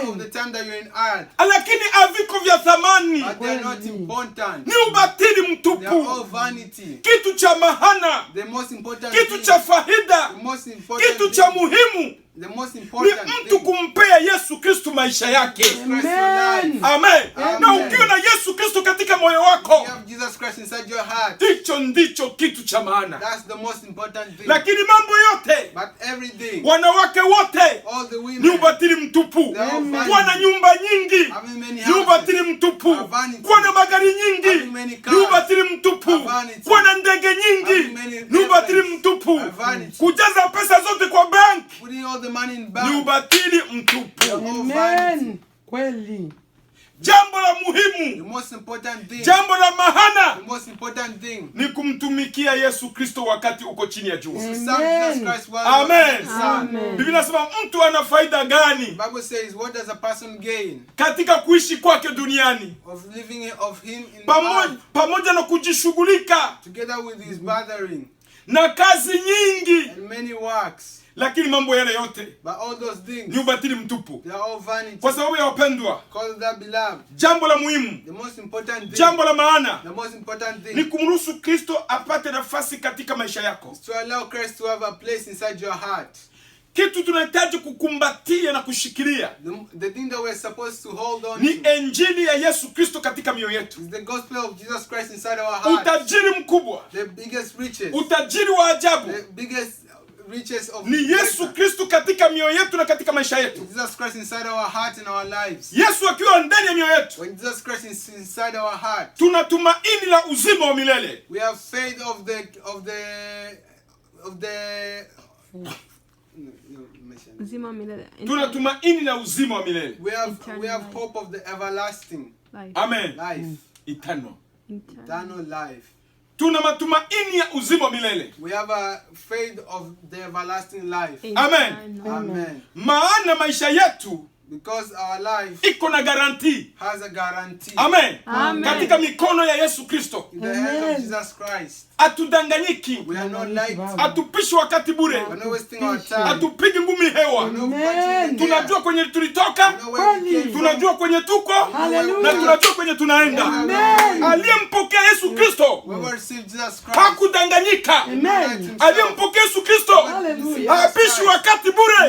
of the time that you're in earth. lakini haviko vya thamani. But they are not important. Ni ubatili They are all mtupu. vanity. Kitu cha mahana, The most important kitu thing, cha faida, the most important kitu cha thing, muhimu the most ni important mtu thing, kumpea Yesu Kristo maisha yake. Christ your life. Amen. Amen. Na ukiwa na Yesu Kristo katika moyo You wako, have Jesus Christ inside your heart. hicho ndicho kitu cha maana. That's the most important thing. Lakini mambo yote, But everything, wanawake wote, all the ni women, ubatili mtupu. they are all Kuwa na vanity. nyumba nyingi Having many ni ubatili houses, mtupu. vanity. Kuwa na magari nyingi Having many ni cars, ubatili mtupu. vanity. Kuwa na ndege Having nyingi many ni ubatili airplanes, mtupu. vanity. Kujaza pesa zote kwa banki Putting all the money in ni bank, ubatili mtupu. all vanity. Kweli. Jambo la The muhimu, most important thing, jambo la mahana the most important thing, ni kumtumikia Yesu Kristo wakati uko chini ya jua. to serve Jesus Christ while Amen. you're in the sun. Biblia inasema mtu ana faida gani The Bible says, what does a person gain katika kuishi kwake duniani of living of him in the pamoja, earth, pamoja na kujishughulika together with his gathering na kazi nyingi, and many works? lakini mambo yale yote But all those ni things, ubatili mtupu. they are all vanity. Kwa sababu ya wapendwa, Because that beloved, jambo la muhimu, the most important thing, jambo la maana the most important ni thing kumruhusu Kristo apate nafasi katika maisha yako. is to allow Christ to have a place inside your heart. Kitu tunahitaji kukumbatia na kushikilia The thing that we're supposed to hold on ni to injili ya Yesu Kristo katika mioyo yetu. is the gospel of Jesus Christ inside our heart. Utajiri mkubwa, The biggest riches, utajiri wa ajabu the biggest riches of ni Yesu Kristo katika mioyo yetu na katika maisha yetu. Jesus Christ inside our heart and our lives. Yesu akiwa ndani ya mioyo yetu, When Jesus Christ is inside our heart, tuna tumaini la uzima wa milele. we have faith of the Uzima milele. Tuna tumaini la uzima wa milele. we have Eternal hope of the everlasting Life. Amen. life, Eternal. eternal life. Tuna matumaini ya uzima wa milele. We have a faith of the everlasting life. Amen. Amen. Maana maisha yetu Because our life iko na garanti. has a guarantee. Amen. Amen. Katika mikono ya Yesu Kristo. In the hand of Jesus Christ. Atudanganyiki, We are not light. atupishi wakati bure, We're not wasting our time. atupigi ngumi hewa. We're not punching in the air. Tunajua kwenye tulitoka, We know where we came from. tunajua kwenye tuko, Hallelujah. na tunajua kwenye tunaenda. Amen. Aliyempokea Yesu Kristo Whoever received Jesus Christ, hakudanganyika. Amen. Aliyempokea Yesu Kristo Hallelujah. hapishi wakati bure.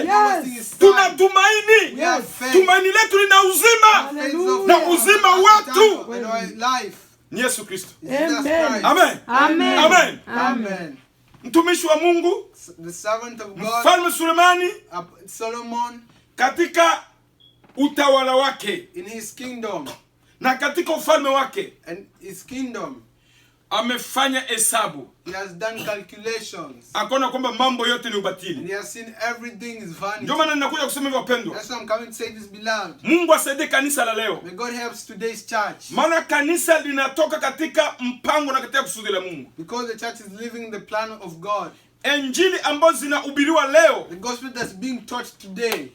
Yes. Tuna tumaini, We have faith. tumaini letu lina uzima, Hallelujah. na uzima wetu And our life ni Yesu Kristo. is Jesus Amen. Christ. Amen. Amen. Amen. Amen. Mtumishi wa Mungu The servant of God, Mfalme Sulemani Solomon, katika utawala wake in his kingdom na katika ufalme wake and his kingdom, amefanya hesabu, he has done calculations akaona kwamba mambo yote ni and ubatili. he has seen everything is vanity. Ndio maana ninakuja kusema hivyo wapendwa. That's why I'm coming to say this, beloved. Mungu asaidie kanisa la leo, May God helps today's church, maana kanisa linatoka katika mpango na katika kusudi la Mungu. because the church is living the plan of God. Injili ambazo zinahubiriwa leo The gospel that's being taught today,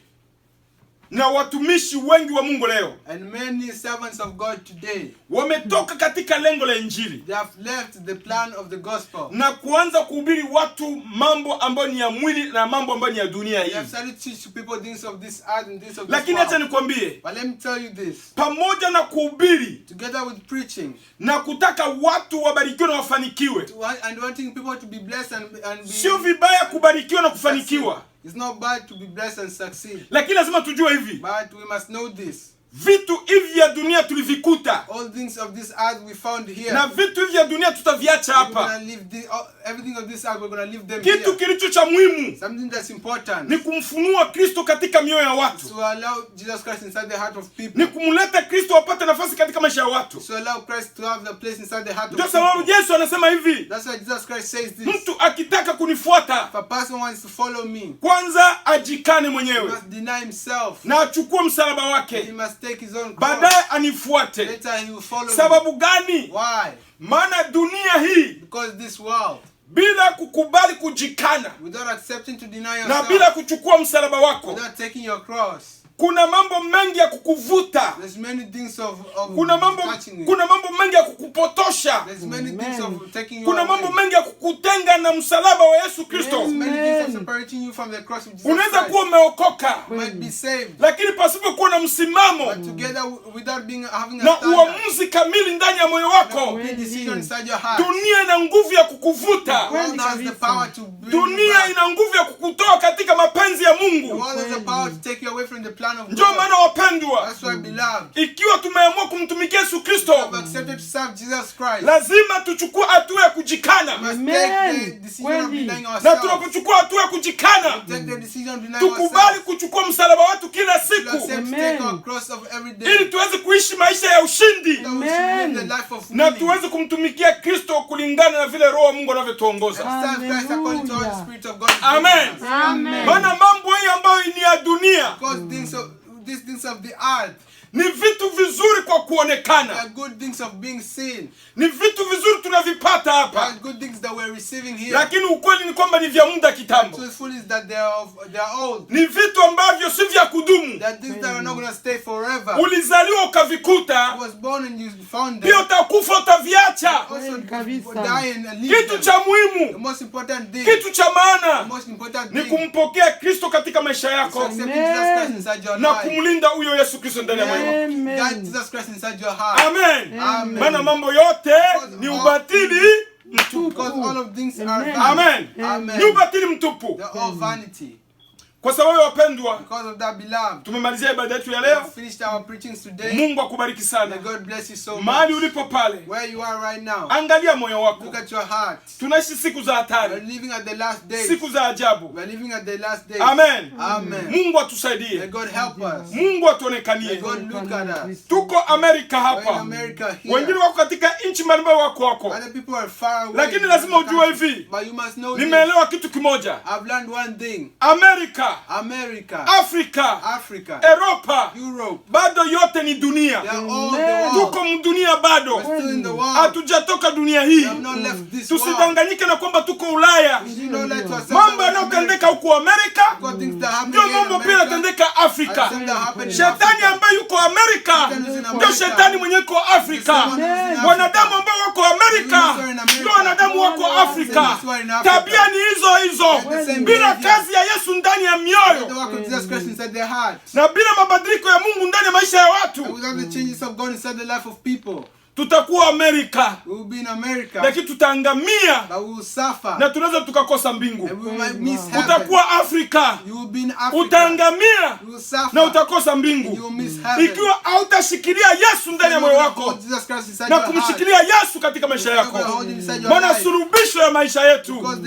na watumishi wengi wa Mungu leo and many servants of God today, wametoka katika lengo la Injili they have left the plan of the gospel. na kuanza kuhubiri watu mambo ambayo ni ya mwili na mambo ambayo ni ya dunia They hii. have started to teach people things of this earth and things of this Lakini acha world. nikwambie, But let me tell you this, pamoja na kuhubiri together with preaching na kutaka watu wabarikiwe na wafanikiwe, and wanting people to be blessed and be sio vibaya kubarikiwa na kufanikiwa, it's not bad to be blessed and succeed. lakini lazima tujue hivi, But we must know this. vitu hivi vya dunia tulivikuta All things of this earth we found here. na vitu hivi vya dunia tutaviacha We're hapa. gonna leave everything of this earth, we're gonna leave them Kitu here. kilicho cha muhimu Something that's important ni kumfunua Kristo katika mioyo ya watu, to allow Jesus Christ inside the heart of ni people. kumleta Kristo apate nafasi katika maisha ya watu. To allow Christ to have the place inside the heart of Ndio sababu people. Yesu anasema hivi, That's why Jesus Christ says this. mtu akitaka kunifuata If a person wants to follow me, kwanza ajikane he mwenyewe must deny himself. na achukue msalaba He wake, must take his own cross. baadaye anifuate. Later he will follow me. Sababu gani? Why? Maana dunia hii Because this world, bila kukubali kujikana without accepting to deny na yourself, bila kuchukua msalaba wako, without taking your cross, Kuna mambo mengi ya kukuvuta. There's many things of Kuna mambo mengi ya kukupotosha. There's many things of taking you Kuna mambo mengi ya kukutenga na msalaba wa Yesu Kristo. There's many things of separating you from the cross of Jesus Unaweza Christ. kuwa umeokoka, You might be saved, lakini pasipo kuwa na msimamo but together without having a na standard, uamuzi kamili ndani ya moyo wako, a decision inside your heart. dunia ina nguvu ya kukuvuta. The world has the power to bring you Dunia back. ina nguvu ya kukutoa katika mapenzi ya The Mungu. world has the power to take you away from the plan of Ndio God. maana wapendwa, That's why, beloved, ikiwa tumeamua kumtumikia Yesu we Kristo, have accepted to serve Jesus Christ. lazima tuchukue hatua ya kujikana. We must Amen. take the decision of denying Na ourselves. tunapochukua hatua ya kujikana, Take the decision of denying tukubali ourselves. kuchukua msalaba wetu kila To siku, accept to take our cross of every ili day. tuweze kuishi maisha ya ushindi That we should live the life of na winning. tuweze kumtumikia Kristo kulingana na vile Roho wa Mungu anavyotuongoza. Serve Christ according to the Spirit of God. Amen. Amen. Maana mambo hii ambayo ni ya dunia Because these things of the earth, ni vitu vizuri kwa they kuonekana, are good things of being seen. ni vitu vizuri tunavipata They are hapa, good things that we're receiving here. lakini ukweli ni kwamba ni vya muda kitambo. Truthful is that they are old. Ni vitu ambavyo si vya kudumu. They are things that are not going to stay forever. Ulizaliwa You ukavikuta, was born and you found pia them. utakufa utaviacha. Also Kabisa. die and leave Kitu them. cha The muhimu, most important thing, kitu cha the maana most important ni thing kumpokea Kristo katika maisha is yako accepting Jesus Christ inside your na life. kumlinda huyo Yesu Kristo ndani ya moyo wako. Guide Jesus Christ inside your heart. Amen. Amen. Maana mambo yote ni ubatili mtupu. Because all of things are vanity. Amen. Amen. Ni ubatili mtupu. They're all vanity. Kwa sababu wapendwa, Because of that, beloved, tumemalizia ibada yetu ya we leo. have finished our preachings today. Mungu akubariki May sana. God bless you so much. Mahali ulipo pale, Where you are right now, angalia moyo wako. look at your heart. Tunaishi siku za We're hatari, living at the last days. siku za ajabu. We're living at the last days. Amen. Amen. Mungu May atusaidie, God help us. Mungu May atuonekanie. God look at us. Tuko Amerika We're in hapa, America here. wengine wako katika nchi mbalimbali wako. Other people are far away. Lakini lazima ujue hivi, But you must know this. nimeelewa kitu kimoja. I've learned one thing. Amerika, America, Afrika, Africa, Europa, Europe, bado yote ni dunia. they are all the world. Tuko mdunia bado, We're still in the world. hatujatoka dunia We hii. have not left this world. Tusidanganyike na kwamba tuko Ulaya. We should not let ourselves Mambo in yanayotendeka America. huko Amerika Because things that happen ndio here in mambo pia America, yanatendeka Afrika. and things that happen in Shetani Africa. ambaye yuko Amerika Satan is in ndio America. shetani mwenye yuko Afrika. The same one is in Africa. Wanadamu ambao wako Amerika The same one is in ndio America. wanadamu wako Afrika. The same one in Africa. Tabia ni hizo hizo, The same bila behavior. kazi ya Yesu ndani ya The mioyo work of Jesus Christ inside their hearts. na bila mabadiliko ya Mungu ndani ya maisha ya And watu, without the changes of God inside the life of people, tutakuwa Amerika, we will be in America, lakini tutaangamia but we will suffer. na tunaweza tukakosa mbingu. And we might miss heaven. Utakuwa Afrika, You will be in Africa. utaangamia You will suffer. na utakosa And you will mbingu miss heaven. ikiwa hautashikilia Yesu ndani ya moyo wako Jesus Christ inside na your heart. kumshikilia Yesu katika maisha yako. Hold him inside your Maana life. suluhisho ya maisha yetu Because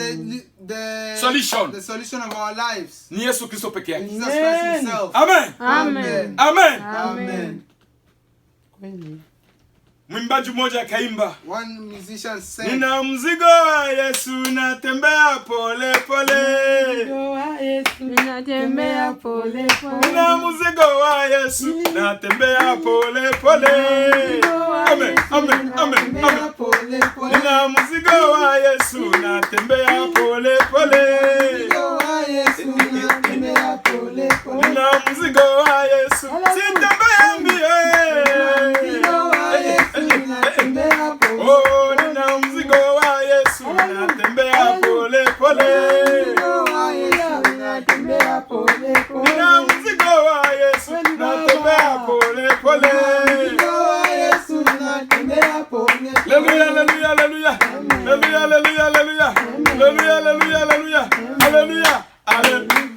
Solution. the solution of our lives ni Yesu Kristo peke yake. is Jesus Christ himself. Amen. Amen. Amen. Amen. Kweli. Mwimbaji mmoja akaimba, One musician said, nina mzigo wa Yesu natembea pole pole. Ndoa Yesu Ninatembea pole pole. Nina mzigo wa Yesu natembea pole pole. Amen. Amen. Amen. Amen. pole pole. Nina mzigo wa Yesu natembea pole pole. Ndoa Yesu natembea pole pole. Nina mzigo wa Yesu sitembea mbio. Ndoa Yesu natembea pole. Oh, nina mzigo wa Yesu natembea pole pole. Ndoa Yesu natembea pole pole. Nina mzigo wa Yesu natembea pole pole. Ndoa Yesu natembea pole pole. Haleluya, haleluya, haleluya, haleluya, haleluya, haleluya, haleluya, haleluya, haleluya, haleluya.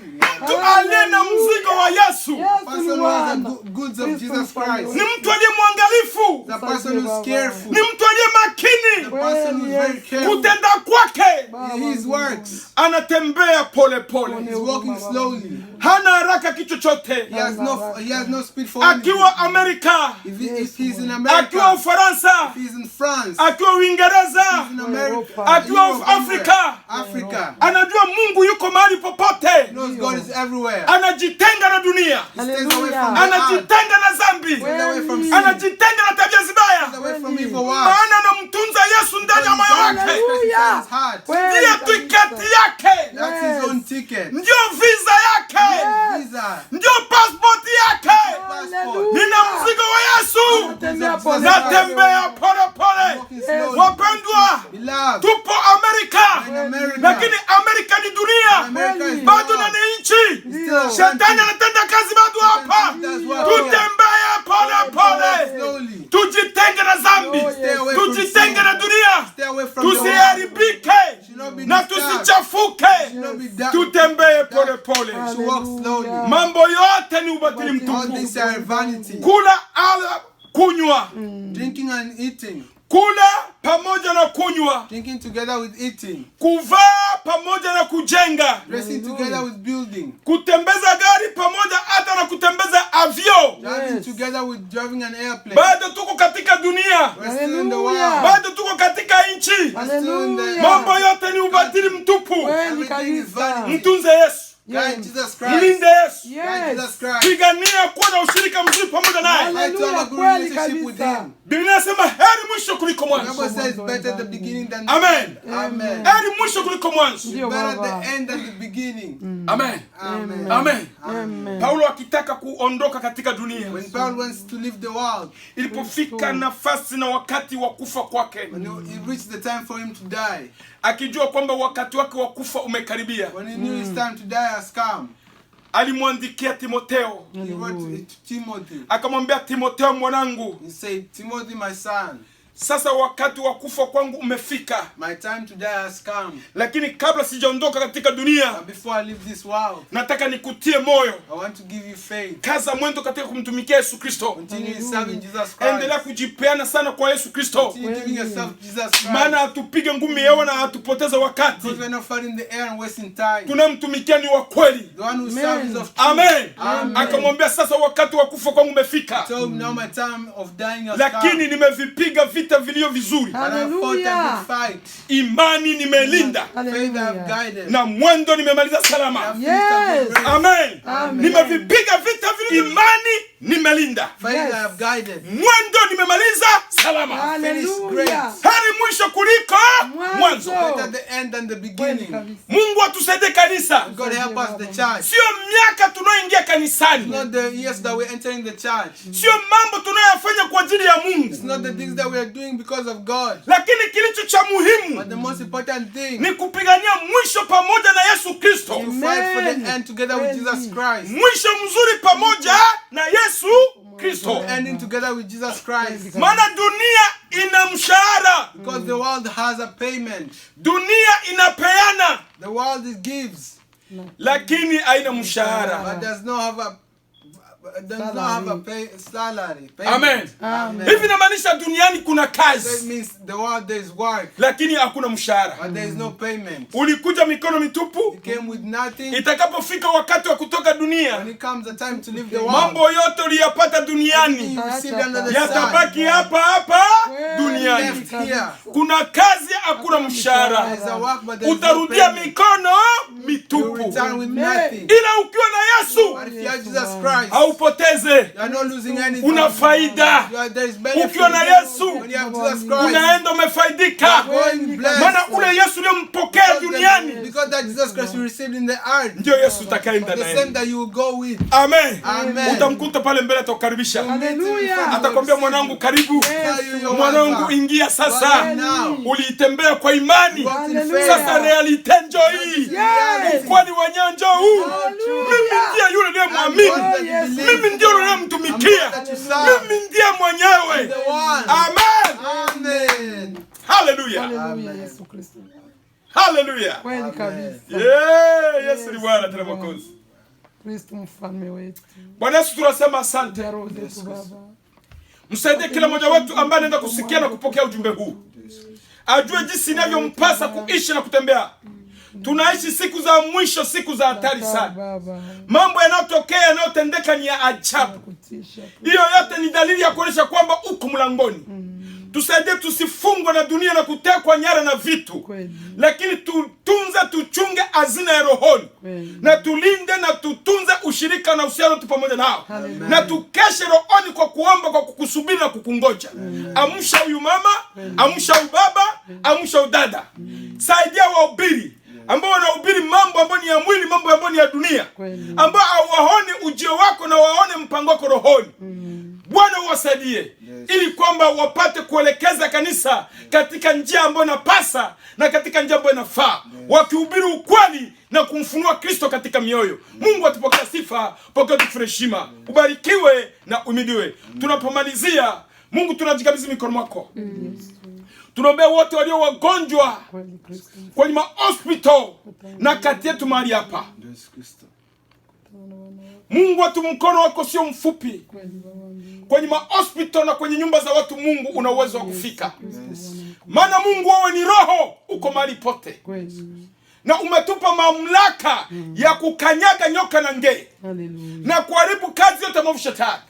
Mtu aliye na mzigo wa Yesu Person who has the goods of Jesus Christ. ni mtu aliye mwangalifu, The person who is careful. ni mtu aliye makini. The person who is very careful. Kutenda kwake His works. anatembea pole pole, He's walking slowly. hana haraka kitu chochote. He has no speed for anything. Akiwa Amerika, If he's in akiwa America, Ufaransa, if he's in France, akiwa Uingereza, in America, akiwa Europe, Afrika, Africa, anajua Mungu yuko mahali he popote. knows God is everywhere. Anajitenga na dunia, He stays away from the earth, anajitenga na dhambi, stays away from sin, anajitenga na tabia stays zibaya, away from evil works. maana anamtunza Yesu ndani ya moyo wake. His heart. Ndiyo tiketi yake, That's his own ticket. ndio visa yake, Visa. ndio passport natembea pole pole. Wapendwa, tupo Amerika, lakini Amerika ni dunia, bado na nchi. Shetani anatenda kazi bado hapa. Tutembee pole pole, tujitenge na dhambi, tujitenge na dunia, tusiharibike na tusichafuke. Tutembee pole pole. Mambo yote ni ubatili mtupu. Kula ala kunywa, drinking and eating, kula pamoja na kunywa, drinking together with eating, kuvaa pamoja na kujenga, dressing together with building, kutembeza gari pamoja hata na kutembeza avyo. driving together with driving an airplane. Bado tuko katika dunia, We're still in the world. bado tuko katika nchi. We're still in the Mambo yote ni ubatili mtupu. Everything is vanity. Mtunze Yesu, Guide Jesus Christ. mlinde Yesu, Guide Jesus Christ. pigania kuwa na ushirika mzuri pamoja naye. Fight to have a good relationship with Him. Biblia inasema heri mwisho kuliko The mwanzo. Bible says better the beginning than the Amen. end. Amen. Heri mwisho kuliko mwanzo. Better the end than the beginning. Amen. Amen. Amen. Paulo akitaka kuondoka katika dunia, When Paul wants to leave the world, ilipofika nafasi na wakati wa kufa kwake, when it reached the time for him to die, akijua kwamba wakati wake wa kufa umekaribia, when he knew his time to die has come, alimwandikia Timotheo, he wrote to Timothy. akamwambia, Timotheo mwanangu, He said, Timothy, my son, sasa wakati wa kufa kwangu umefika, my time to die has come. lakini kabla sijaondoka katika dunia, And before I leave this world, nataka nikutie moyo. I want to give you faith. Kaza mwendo katika kumtumikia Yesu Kristo. Continue serving Jesus Endelea Christ. kujipeana sana kwa Yesu Kristo, Continue giving yourself to Jesus Christ. maana atupige ngumi hewa na atupoteza wakati. Because we're not fighting the air and wasting time. Tunamtumikia ni wa kweli. The one who serves is of truth. Amen. Amen. Akamwambia, sasa wakati wa kufa kwangu umefika, Tell him now my time of dying has lakini come. nimevipiga vita vilivyo vizuri, And I fought a good fight. imani nimelinda, Faith I have guided. na mwendo nimemaliza salama. Yes. Amen. Amen. Nimevipiga vita vilivyo, imani nimelinda, Faith I have guided. mwendo nimemaliza salama. Hallelujah. Heri mwisho kuliko mwanzo. Better the end than the beginning. Mungu atusaidie kanisa. God help us, the church. Sio miaka tunayoingia kanisani, Not the years that we're entering the church. sio mambo tunayoyafanya kwa ajili ya It's Mungu, not the things that we are doing because of God. lakini kilicho cha muhimu But the most important thing, ni kupigania mwisho pamoja na Yesu Kristo, to fight for the end together with Jesus Christ. mwisho mzuri pamoja na Yesu Kristo, Ending together with Jesus Christ. maana dunia ina mshahara, Because the world has a payment. dunia inapeana, The world it gives, lakini haina mshahara. but does not have a salary. Amen. Amen. Hivi namaanisha duniani kuna So it kazi, means the world there is work, lakini hakuna mshahara. but there is no payment. Ulikuja mikono mitupu, You came with nothing. itakapofika wakati wa kutoka When dunia, it comes the time to leave the world, mambo yote uliyapata duniani you receive under the yatabaki sun. hapa hapa duniani. Left here. Kuna kazi, hakuna mshahara. There is a work, but there is no Utarudia payment. mikono You mitupu, return with nothing. ila ukiwa na Yesu But if you have Jesus Christ, haupoteze, you are not losing anything. una faida. There is benefit. Ukiwa na Yesu When you have Jesus Christ, unaenda umefaidika, going blessed. maana ule Yesu uliyompokea duniani Because that Jesus Christ you received in the earth, ndio Yesu utakaenda the same naye. that you will go with. Amen. Amen. Utamkuta pale mbele, atakukaribisha, Hallelujah. atakwambia, mwanangu, karibu, Tell you you're mwanangu, welcome. ingia sasa. Now, Uliitembea kwa imani, Hallelujah. sasa realite njo hii. Yes. Ukweli wa nyanjo huu. Mimi ndiye yule ndiye mwamini, mimi ndiye yule mtumikia, mimi ndiye mwenyewe. the one. Amen. Amen. Hallelujah. Hallelujah. Yesu Kristo. Hallelujah. Kweli kabisa. Yeah, Yesu ni Bwana tena Mwokozi. Kristo mfalme wetu. Bwana Yesu, tunasema asante. Roho zetu Baba. Msaidie kila mmoja wetu ambaye anaenda kusikia na kupokea ujumbe huu, ajue jinsi inavyompasa kuishi na kutembea. Tunaishi siku za mwisho, siku za hatari sana. Baba. Mambo yanayotokea, yanayotendeka ni ya ajabu. Kutisha. Hiyo yote ni dalili ya kuonyesha kwamba uko mlangoni. Tusaidie tusifungwe na dunia na kutekwa nyara na vitu, Kweli. lakini tuchunge hazina ya rohoni, Kweli. na tulinde na tutunze ushirika na uhusiano tu pamoja nao, Amen. na tukeshe rohoni kwa kuomba, kwa kukusubiri na kukungoja. Amsha huyu mama, amsha huyu baba, amsha huyu dada. Saidia wahubiri ambao wanahubiri mambo ambayo ni ya mwili, mambo ambayo ni ya dunia, Kweli. ambao hawaoni ujio wako na waone mpango wako rohoni. Bwana uwasaidie ili kwamba wapate kuelekeza kanisa katika njia ambayo inapasa na katika njia ambayo inafaa, wakihubiri ukweli na kumfunua Kristo katika mioyo. Mungu atupokea sifa, pokea heshima. Ubarikiwe na uimidiwe. Tunapomalizia, Mungu tunajikabidhi mikononi mwako. Tunaombea wote walio wagonjwa kwenye mahospital na kati yetu mahali hapa. Mungu atu mkono wako sio mfupi. Kwenye mahospital na kwenye nyumba za watu, Mungu una uwezo wa kufika. Maana Mungu wewe ni roho, uko mahali pote. Na umetupa mamlaka ya kukanyaga nyoka na nge na kuharibu kazi yote ya shetani.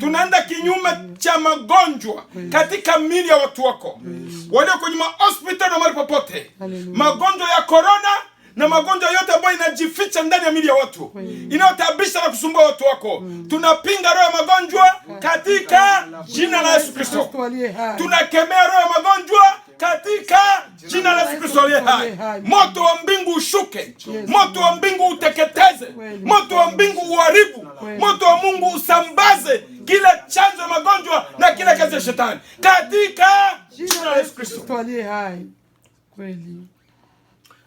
Tunaenda kinyume cha magonjwa katika miili ya watu wako walio kwenye mahospital na mahali popote. Magonjwa ya corona na magonjwa yote ambayo inajificha ndani ya miili ya watu, inayotabisha na kusumbua watu wako, tunapinga roho ya magonjwa katika jina la Yesu Kristo. Tunakemea roho ya magonjwa katika jina la Yesu Kristo aliye hai. Moto wa mbingu ushuke, moto wa mbingu uteketeze, moto wa mbingu uharibu, moto wa Mungu usambaze kila chanzo ya magonjwa na kila kazi ya shetani katika jina la Yesu Kristo aliye hai. Kweli.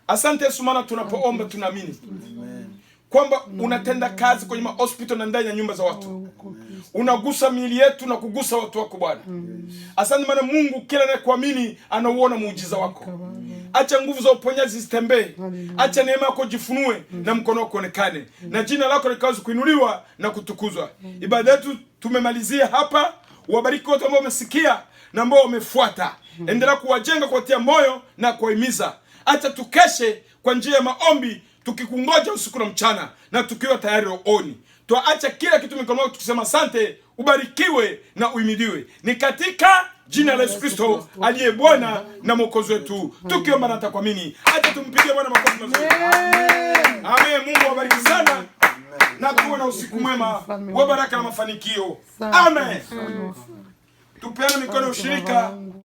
Asante Yesu, maana tunapoomba tunaamini kwamba unatenda kazi kwenye mahospital na ndani ya nyumba za watu. Unagusa miili yetu na kugusa watu wako Bwana. Asante maana Mungu, kila anayekuamini anauona muujiza wako. Acha nguvu za uponyaji zitembee. Acha neema yako jifunue na mkono wako onekane. Na jina lako likaweze kuinuliwa na kutukuzwa. Ibada yetu tumemalizia hapa. Wabariki wote ambao wamesikia na ambao wamefuata. Endelea kuwajenga, kuwatia moyo na kuwahimiza. Acha tukeshe kwa njia ya maombi, tukikungoja usiku na mchana na tukiwa tayari rohoni. Tuacha kila kitu mikononi mwako tukisema asante, ubarikiwe na uimidiwe. Ni katika jina la Yesu Kristo aliye Bwana na Mwokozi wetu tukiomba na kuamini. Acha tumpigie Bwana makofi mazuri. Amen. Mungu awabariki sana na tuwe na usiku mwema wa baraka na mafanikio. Amen. Tupeane mikono ushirika.